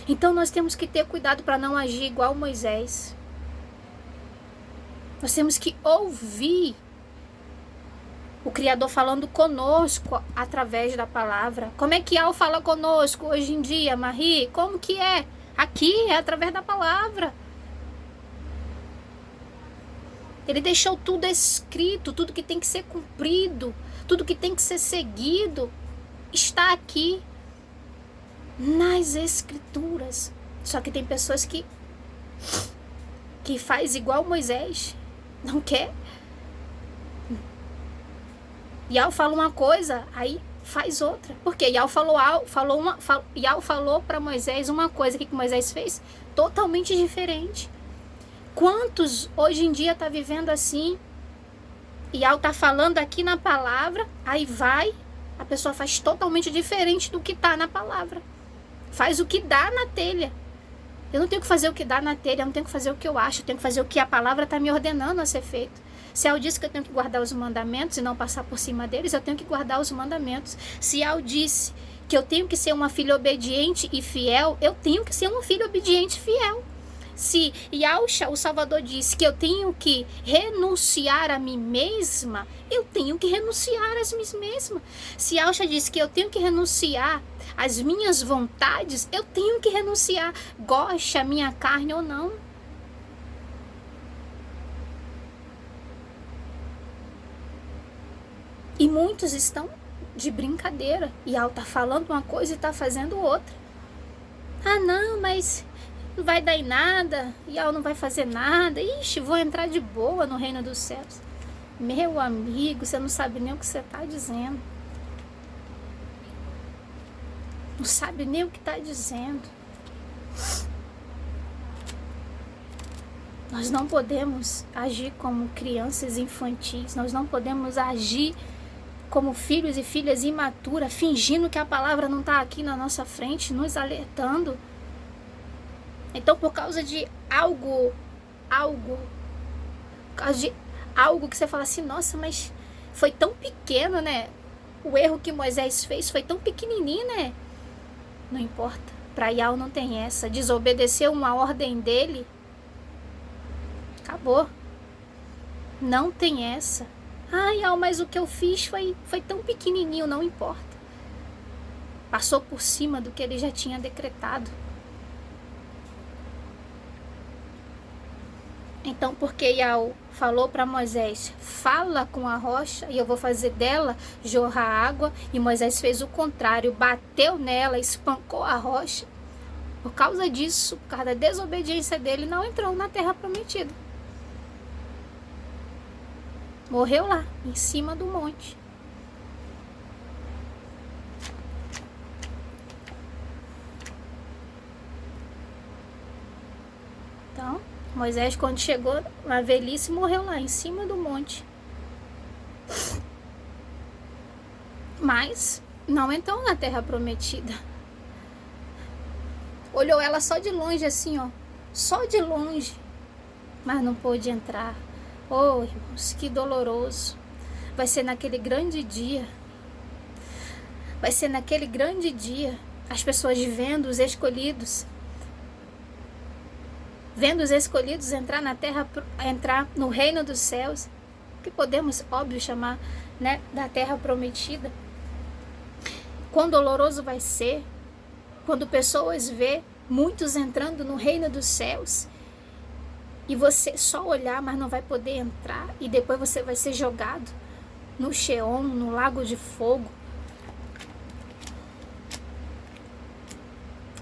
Então nós temos que ter cuidado para não agir igual Moisés. Nós temos que ouvir o Criador falando conosco através da palavra. Como é que Yah fala conosco hoje em dia, Marie? Como que é? Aqui é através da palavra. Ele deixou tudo escrito, tudo que tem que ser cumprido, tudo que tem que ser seguido, está aqui nas Escrituras. Só que tem pessoas que faz igual Moisés, não quer. Yah fala uma coisa, aí faz outra. Porque Yah falou para Moisés uma coisa, que Moisés fez? Totalmente diferente. Quantos hoje em dia tá vivendo assim? Yah tá falando aqui na palavra, aí a pessoa faz totalmente diferente do que tá na palavra. Faz o que dá na telha. Eu não tenho que fazer o que dá na telha, eu não tenho que fazer o que eu acho, eu tenho que fazer o que a palavra está me ordenando a ser feito. Se Yah disse que eu tenho que guardar os mandamentos e não passar por cima deles, eu tenho que guardar os mandamentos. Se Yah disse que eu tenho que ser uma filha obediente e fiel, eu tenho que ser uma filha obediente e fiel. Se Yahshua, o Salvador, disse que eu tenho que renunciar a mim mesma, eu tenho que renunciar a mim mesma. Se Yahshua disse que eu tenho que renunciar às minhas vontades, eu tenho que renunciar, goste a minha carne ou não. E muitos estão de brincadeira. Yah está falando uma coisa e está fazendo outra. Ah, não, mas não vai dar em nada, Yah não vai fazer nada, ixi, vou entrar de boa no reino dos céus. Meu amigo, você não sabe nem o que você está dizendo. Não sabe nem o que está dizendo. Nós não podemos agir como crianças infantis, nós não podemos agir como filhos e filhas imaturas, fingindo que a palavra não está aqui na nossa frente, nos alertando. Então, por causa de algo que você fala assim, nossa, mas foi tão pequeno, né? O erro que Moisés fez foi tão pequenininho, né? Não importa. Para Yah não tem essa. Desobedeceu uma ordem dele, acabou. Não tem essa. Ah, Yah, mas o que eu fiz foi tão pequenininho, não importa. Passou por cima do que ele já tinha decretado. Então, porque Yah falou para Moisés, fala com a rocha e eu vou fazer dela jorrar água, e Moisés fez o contrário, bateu nela, espancou a rocha. Por causa disso, por causa da desobediência dele, não entrou na terra prometida. Morreu lá, em cima do monte. Então, Moisés, quando chegou na velhice, morreu lá, em cima do monte. Mas não entrou na terra prometida. Olhou ela só de longe, assim, ó. Só de longe. Mas não pôde entrar. Oh, irmãos, que doloroso. Vai ser naquele grande dia. Vai ser naquele grande dia. As pessoas vendo os escolhidos. Vendo os escolhidos entrar na terra, entrar no reino dos céus, que podemos, óbvio, chamar, né, da terra prometida. Quão doloroso vai ser quando pessoas vê muitos entrando no reino dos céus e você só olhar, mas não vai poder entrar, e depois você vai ser jogado no Sheol, no lago de fogo.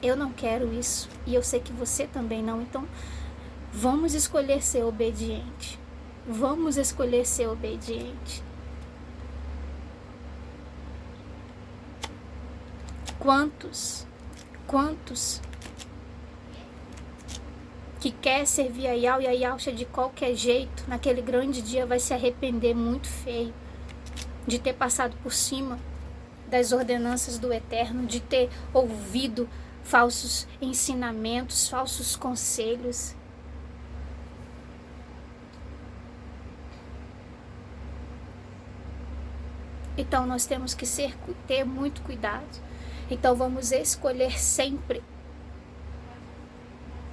Eu não quero isso e eu sei que você também não. Então, vamos escolher ser obediente. Vamos escolher ser obediente. Quantos que quer servir a Yau e a Yausha de qualquer jeito, naquele grande dia vai se arrepender muito feio de ter passado por cima das ordenanças do Eterno, de ter ouvido falsos ensinamentos, falsos conselhos. Então nós temos que ter muito cuidado. Então vamos escolher sempre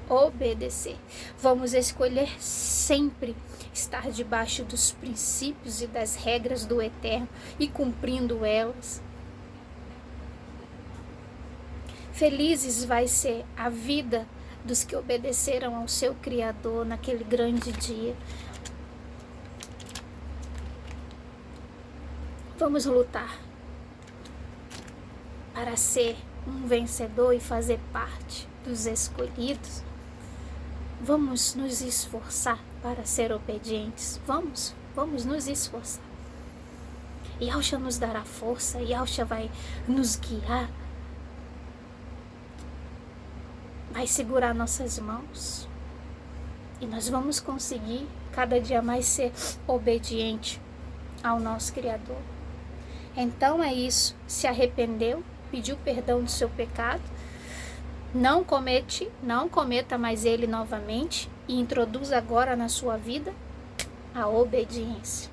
obedecer. Vamos escolher sempre estar debaixo dos princípios e das regras do Eterno e cumprindo elas. Felizes vai ser a vida dos que obedeceram ao seu Criador naquele grande dia. Vamos lutar para ser um vencedor e fazer parte dos escolhidos. Vamos nos esforçar para ser obedientes. Vamos nos esforçar. Yausha nos dará força, Yausha vai nos guiar, vai segurar nossas mãos e nós vamos conseguir cada dia mais ser obediente ao nosso Criador. Então é isso, se arrependeu, pediu perdão do seu pecado, não cometa mais ele novamente e introduz agora na sua vida a obediência,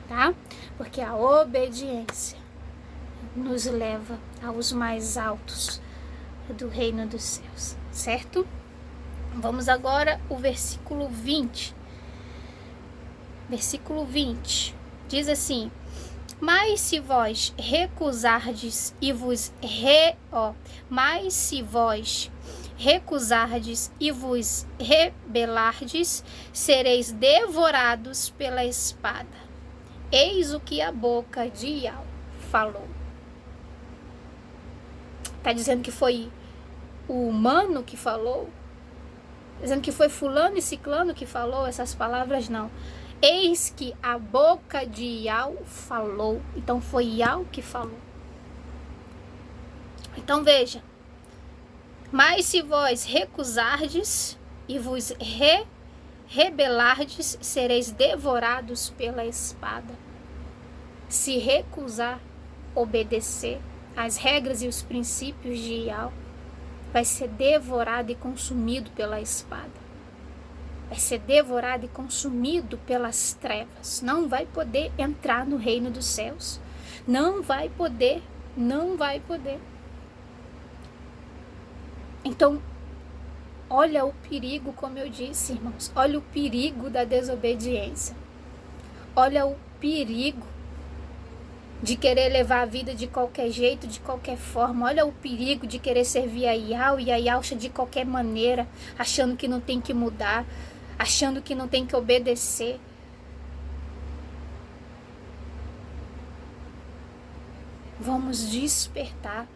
tá? Porque a obediência nos leva aos mais altos do reino dos céus, certo? Vamos agora ao versículo 20. Versículo 20 diz assim: mas se vós recusardes e vos rebelardes, sereis devorados pela espada. Eis o que a boca de Yau falou. Está dizendo que foi o humano que falou? Dizendo que foi fulano e ciclano que falou essas palavras? Não. Eis que a boca de Yau falou. Então foi Yau que falou. Então veja. Mas se vós recusardes e vos rebelardes, sereis devorados pela espada. Se recusar obedecer às regras e os princípios de Yau, vai ser devorado e consumido pela espada. Vai ser devorado e consumido pelas trevas. Não vai poder entrar no reino dos céus. Não vai poder. Então, olha o perigo, como eu disse, irmãos. Olha o perigo da desobediência. Olha o perigo de querer levar a vida de qualquer jeito, de qualquer forma. Olha o perigo de querer servir a Yau e a Yausha de qualquer maneira, achando que não tem que mudar, achando que não tem que obedecer. Vamos despertar.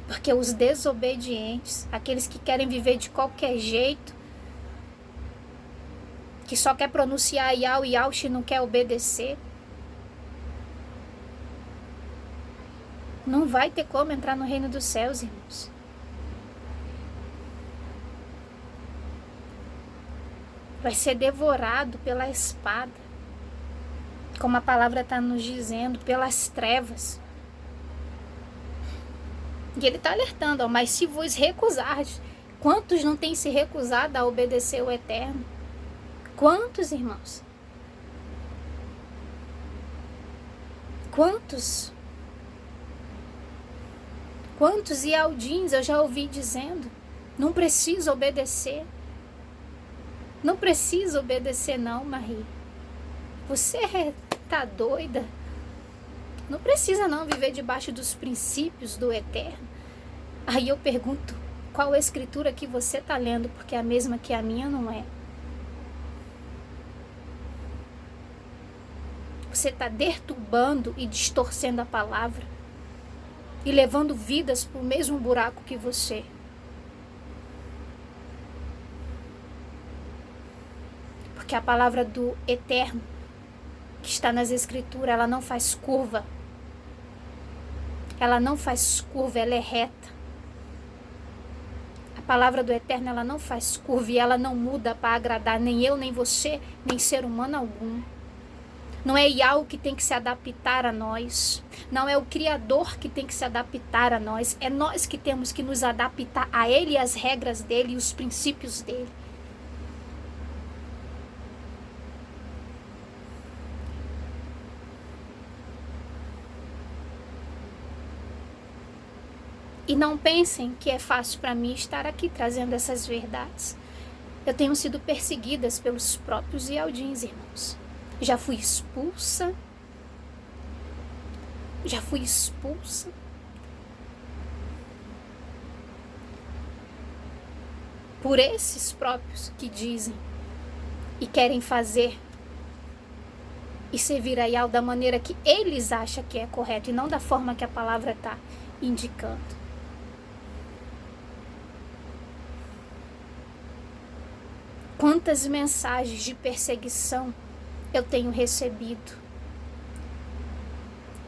Porque os desobedientes, aqueles que querem viver de qualquer jeito, que só quer pronunciar Yau e Yausha e não quer obedecer, não vai ter como entrar no reino dos céus, irmãos. Vai ser devorado pela espada, como a palavra está nos dizendo, pelas trevas. E ele está alertando, mas se vos recusardes, quantos não têm se recusado a obedecer o Eterno? Quantos, irmãos? Quantos? Quantos Yaudins eu já ouvi dizendo, não preciso obedecer. Não precisa obedecer não, Marie. Você tá doida? Não precisa não viver debaixo dos princípios do Eterno. Aí eu pergunto, qual a escritura que você está lendo? Porque a mesma que a minha não é. Você está deturbando e distorcendo a palavra. e levando vidas para o mesmo buraco que você. Porque a palavra do Eterno, que está nas Escrituras, ela não faz curva. Ela não faz curva, ela é reta. A palavra do Eterno, ela não faz curva e ela não muda para agradar nem eu, nem você, nem ser humano algum. Não é Yahweh que tem que se adaptar a nós. Não é o Criador que tem que se adaptar a nós. É nós que temos que nos adaptar a Ele, as regras dEle e os princípios dEle. E não pensem que é fácil para mim estar aqui trazendo essas verdades. Eu tenho sido perseguida pelos próprios Yaldins, irmãos. Já fui expulsa. Por esses próprios que dizem e querem fazer e servir a Yahweh da maneira que eles acham que é correto e não da forma que a palavra está indicando. Quantas mensagens de perseguição eu tenho recebido.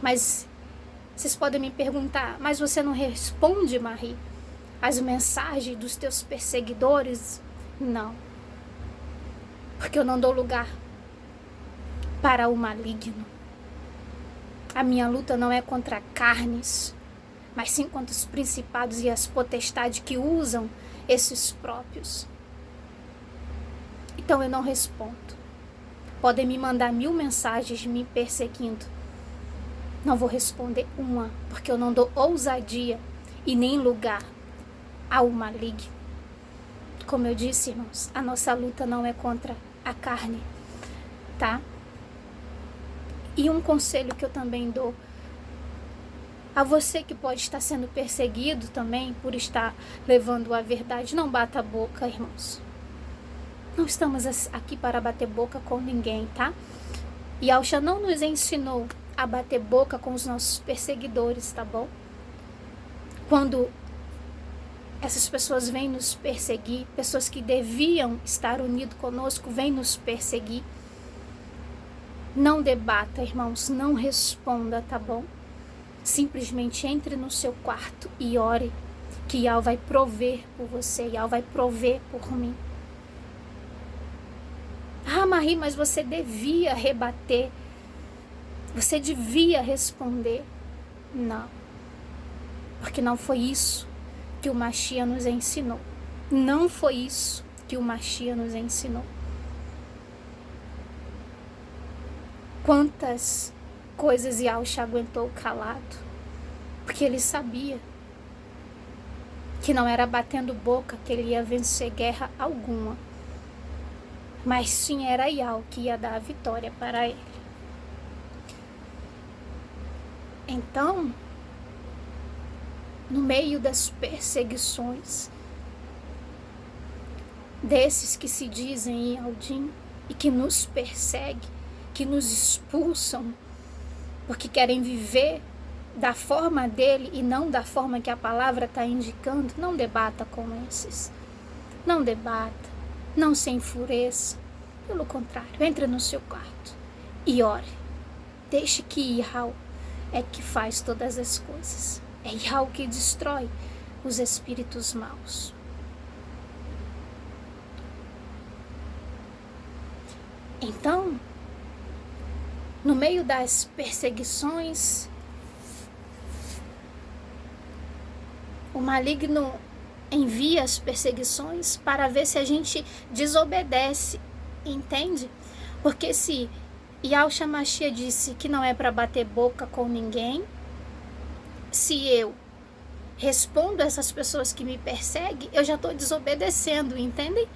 Mas vocês podem me perguntar, mas você não responde, Marie, as mensagens dos teus perseguidores? Não. Porque eu não dou lugar para o maligno. A minha luta não é contra carnes, mas sim contra os principados e as potestades que usam esses próprios. Então eu não respondo. Podem me mandar 1000 mensagens me perseguindo. Não vou responder uma, porque eu não dou ousadia e nem lugar ao maligno. Como eu disse, irmãos, a nossa luta não é contra a carne, tá? E um conselho que eu também dou a você que pode estar sendo perseguido também por estar levando a verdade, não bata a boca, irmãos. Não estamos aqui para bater boca com ninguém, tá? E Yahshua não nos ensinou a bater boca com os nossos perseguidores, tá bom? Quando essas pessoas vêm nos perseguir, pessoas que deviam estar unidas conosco, vêm nos perseguir. Não debata, irmãos, não responda, tá bom? Simplesmente entre no seu quarto e ore, que Yahweh vai prover por você, Yahweh vai prover por mim. Ah, Marie, mas você devia rebater. Você devia responder. Não. Porque não foi isso que o Mashiach nos ensinou. Não foi isso que o Mashiach nos ensinou. Quantas coisas Yahshua aguentou calado? Porque ele sabia que não era batendo boca que ele ia vencer guerra alguma. Mas sim era Yahweh que ia dar a vitória para ele. Então, no meio das perseguições desses que se dizem Yaldim e que nos perseguem, que nos expulsam, porque querem viver da forma dele e não da forma que a palavra está indicando, não debata com esses. Não debata. Não se enfureça, pelo contrário, entre no seu quarto e ore. Deixe que Yahweh é que faz todas as coisas. É Yahweh que destrói os espíritos maus. Então, no meio das perseguições, o maligno envia as perseguições para ver se a gente desobedece, entende? Porque se Yahshua Mashiach disse que não é para bater boca com ninguém, se eu respondo a essas pessoas que me perseguem, eu já estou desobedecendo, entendem?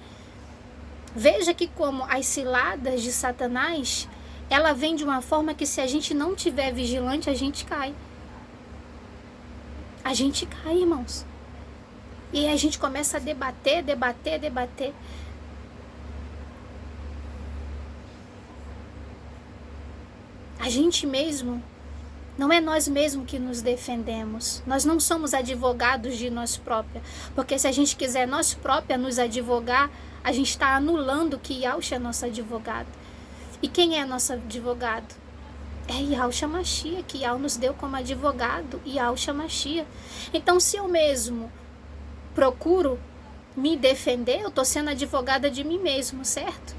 Veja que como as ciladas de Satanás, ela vem de uma forma que se a gente não tiver vigilante, a gente cai. A gente cai, irmãos. E a gente começa a debater. A gente mesmo Não é nós mesmos que nos defendemos. Nós não somos advogados de nós próprios. Porque se a gente quiser nós próprios nos advogar, a gente está anulando que Yahushua é nosso advogado. E quem é nosso advogado? É Yahushua Mashiach, que Yahushua nos deu como advogado, Yahushua Mashiach. Então, se eu mesmo procuro me defender, eu estou sendo advogada de mim mesmo, certo?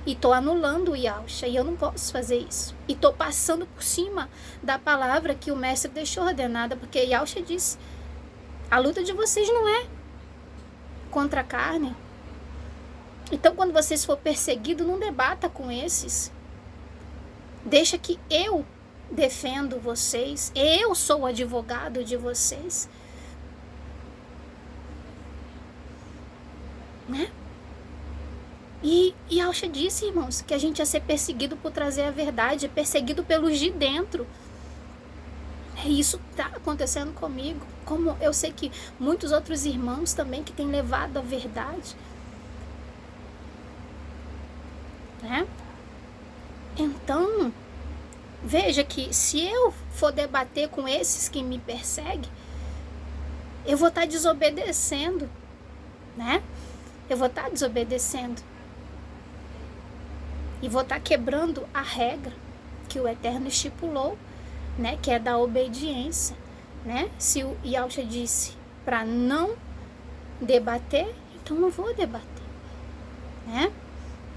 E estou anulando o Yahushua, e eu não posso fazer isso. E estou passando por cima da palavra que o mestre deixou ordenada, porque Yahushua disse, a luta de vocês não é contra a carne. Então, quando vocês for perseguidos, não debata com esses. Deixa que eu defendo vocês, eu sou o advogado de vocês. Né? E Yahushua disse, irmãos, que a gente ia ser perseguido por trazer a verdade, perseguido pelos de dentro. Isso está acontecendo comigo, como eu sei que muitos outros irmãos também que têm levado a verdade. Né? Então, veja que se eu for debater com esses que me perseguem, eu vou estar desobedecendo, né? Eu vou estar desobedecendo. E vou estar quebrando a regra que o Eterno estipulou, né? Que é da obediência, né? Se o Yahushua disse para não debater, então não vou debater, né?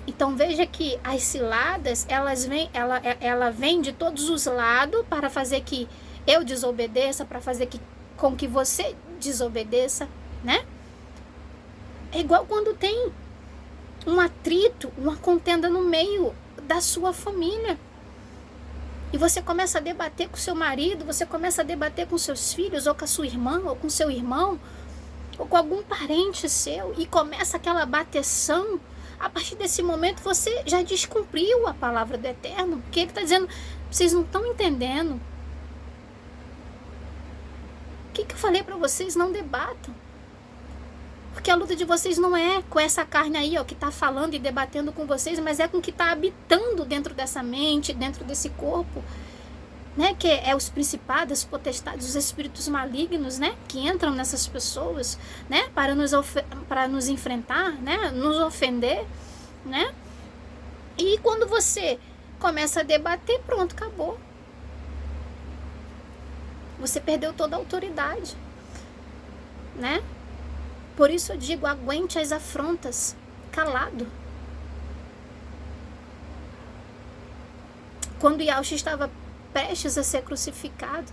Então veja que as ciladas, ela vem de todos os lados para fazer que eu desobedeça, para fazer com que você desobedeça, né? É igual quando tem um atrito, uma contenda no meio da sua família. E você começa a debater com seu marido, você começa a debater com seus filhos, ou com a sua irmã, ou com seu irmão, ou com algum parente seu, e começa aquela bateção. A partir desse momento você já descumpriu a palavra do Eterno, porque ele está dizendo, vocês não estão entendendo. O que eu falei para vocês? Não debatam. Porque a luta de vocês não é com essa carne aí, ó, que está falando e debatendo com vocês, mas é com o que está habitando dentro dessa mente, dentro desse corpo, né? Que é os principados, as potestades, os espíritos malignos, né? Que entram nessas pessoas, né? Para nos enfrentar, né? Nos ofender, né? E quando você começa a debater, pronto, acabou. Você perdeu toda a autoridade, né? Por isso eu digo, aguente as afrontas, calado. Quando Yahushua estava prestes a ser crucificado,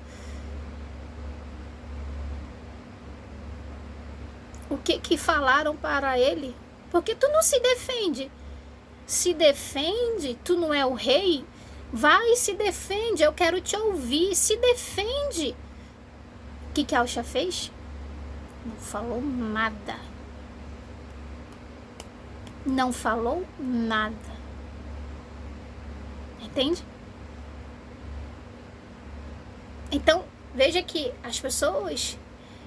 o que falaram para ele? Porque tu não se defende. Se defende, tu não é o rei? Vai e se defende, eu quero te ouvir. Se defende. O que Yahushua fez? Não falou nada. Não falou nada. Entende? Então, veja que as pessoas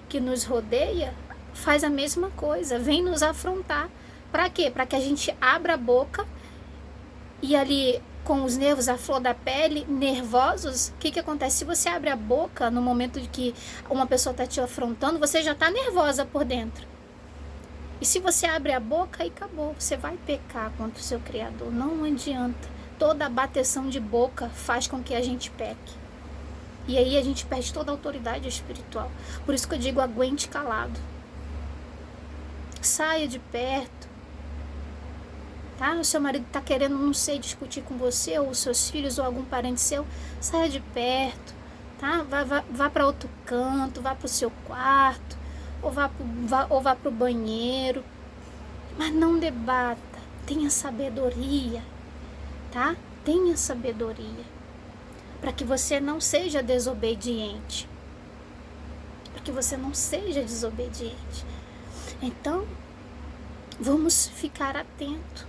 que nos rodeiam faz a mesma coisa, vem nos afrontar. Para quê? Para que a gente abra a boca e ali com os nervos à flor da pele, nervosos, o que acontece? Se você abre a boca no momento de que uma pessoa está te afrontando, você já está nervosa por dentro. E se você abre a boca, aí acabou. Você vai pecar contra o seu Criador. Não adianta. Toda bateção de boca faz com que a gente peque. E aí a gente perde toda a autoridade espiritual. Por isso que eu digo, aguente calado. Saia de perto. Tá? O seu marido está querendo, não sei, discutir com você, ou os seus filhos, ou algum parente seu, saia de perto, tá? Vá para outro canto, vá para o seu quarto, ou vá para o banheiro, mas não debata, tenha sabedoria, tá? Tenha sabedoria, para que você não seja desobediente, para que você não seja desobediente. Então, vamos ficar atentos.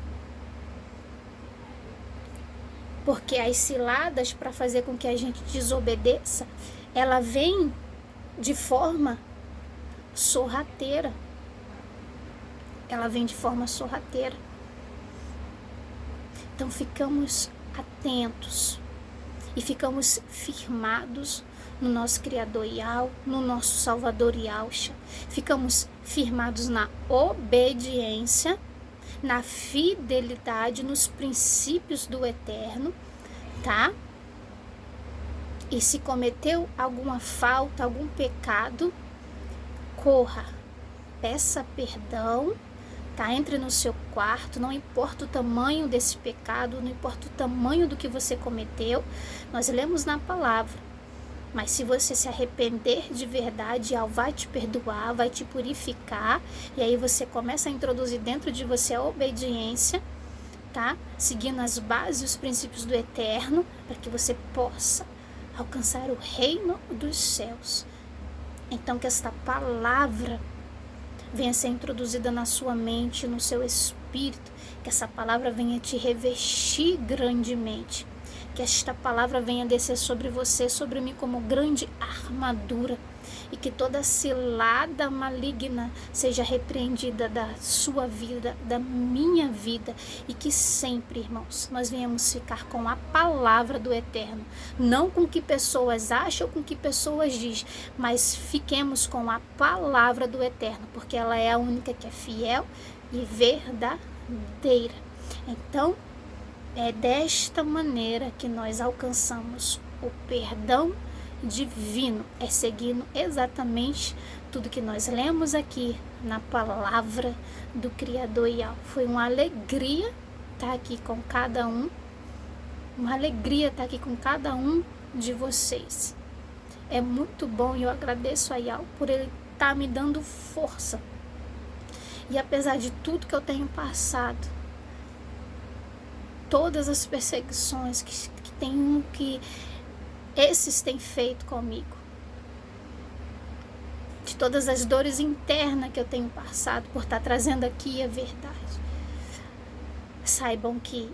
Porque as ciladas para fazer com que a gente desobedeça, ela vem de forma sorrateira. Ela vem de forma sorrateira. Então ficamos atentos. e ficamos firmados no nosso Criador Yahweh, no nosso Salvador Yahshua. Ficamos firmados na obediência, na fidelidade, nos princípios do Eterno, tá? E se cometeu alguma falta, algum pecado, corra, peça perdão, tá? Entre no seu quarto, não importa o tamanho desse pecado, não importa o tamanho do que você cometeu, nós lemos na palavra. Mas se você se arrepender de verdade, Yahweh vai te perdoar, vai te purificar, e aí você começa a introduzir dentro de você a obediência, tá? Seguindo as bases e os princípios do Eterno, para que você possa alcançar o reino dos céus. Então que esta palavra venha ser introduzida na sua mente, no seu espírito, que essa palavra venha te revestir grandemente, que esta palavra venha descer sobre você, sobre mim como grande armadura, e que toda cilada maligna seja repreendida da sua vida, da minha vida, e que sempre, irmãos, nós venhamos ficar com a palavra do Eterno, não com o que pessoas acham ou com o que pessoas dizem, mas fiquemos com a palavra do Eterno, porque ela é a única que é fiel e verdadeira. Então, é desta maneira que nós alcançamos o perdão divino, é seguindo exatamente tudo que nós lemos aqui na palavra do Criador Yahweh. Foi uma alegria estar aqui com cada um, uma alegria estar aqui com cada um de vocês. É muito bom e eu agradeço a Yahweh por ele estar me dando força. E apesar de tudo que eu tenho passado, todas as perseguições que esses têm feito comigo, de todas as dores internas que eu tenho passado por estar trazendo aqui a verdade, saibam que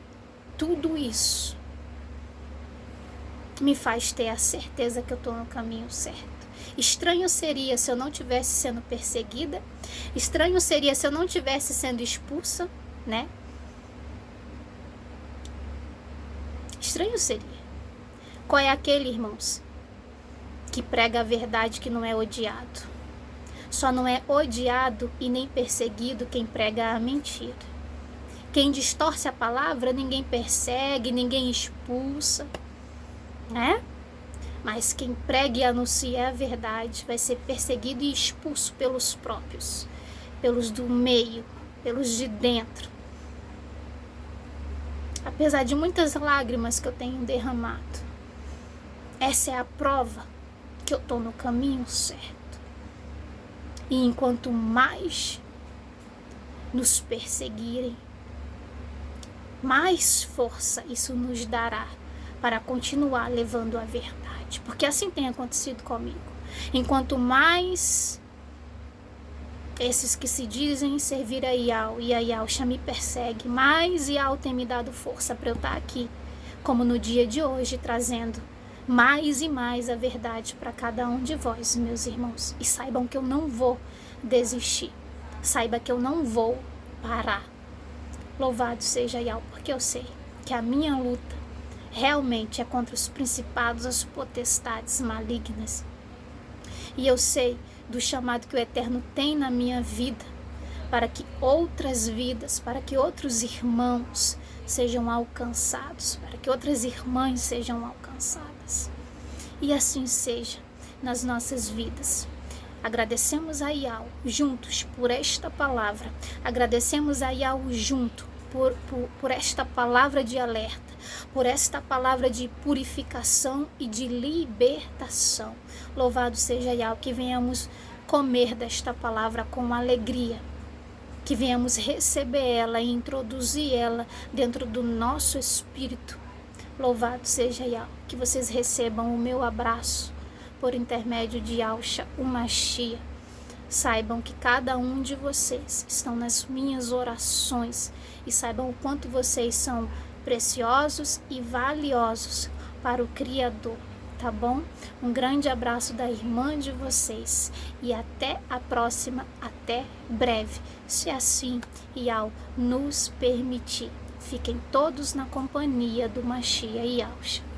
tudo isso me faz ter a certeza que eu estou no caminho certo. Estranho seria se eu não estivesse sendo perseguida, estranho seria se eu não estivesse sendo expulsa, né? Estranho seria. Qual é aquele, irmãos, que prega a verdade que não é odiado? Só não é odiado e nem perseguido quem prega a mentira. Quem distorce a palavra, ninguém persegue, ninguém expulsa, né? Mas quem prega e anuncia a verdade vai ser perseguido e expulso pelos próprios, pelos do meio, pelos de dentro. Apesar de muitas lágrimas que eu tenho derramado, essa é a prova que eu estou no caminho certo. E enquanto mais nos perseguirem, mais força isso nos dará para continuar levando a verdade. Porque assim tem acontecido comigo. Enquanto mais esses que se dizem servir a Yahweh e a Yahshua me persegue, mais Yahweh tem me dado força para eu estar aqui, como no dia de hoje, trazendo mais e mais a verdade para cada um de vós, meus irmãos. E saibam que eu não vou desistir. Saiba que eu não vou parar. Louvado seja Yahweh, porque eu sei que a minha luta realmente é contra os principados, as potestades malignas. E eu sei do chamado que o Eterno tem na minha vida, para que outras vidas, para que outros irmãos sejam alcançados, para que outras irmãs sejam alcançadas. E assim seja nas nossas vidas. Agradecemos a Yahweh juntos por esta palavra. Agradecemos a Yahweh junto por esta palavra de alerta, por esta palavra de purificação e de libertação. Louvado seja Yahweh, que venhamos comer desta palavra com alegria, que venhamos receber ela e introduzir ela dentro do nosso espírito. Louvado seja Yahweh, que vocês recebam o meu abraço por intermédio de Yahshua, o Mashiach. Saibam que cada um de vocês estão nas minhas orações e saibam o quanto vocês são preciosos e valiosos para o Criador, tá bom? Um grande abraço da irmã de vocês e até a próxima, até breve, se assim Yahweh nos permitir. Fiquem todos na companhia do Mashiach e Yahshua.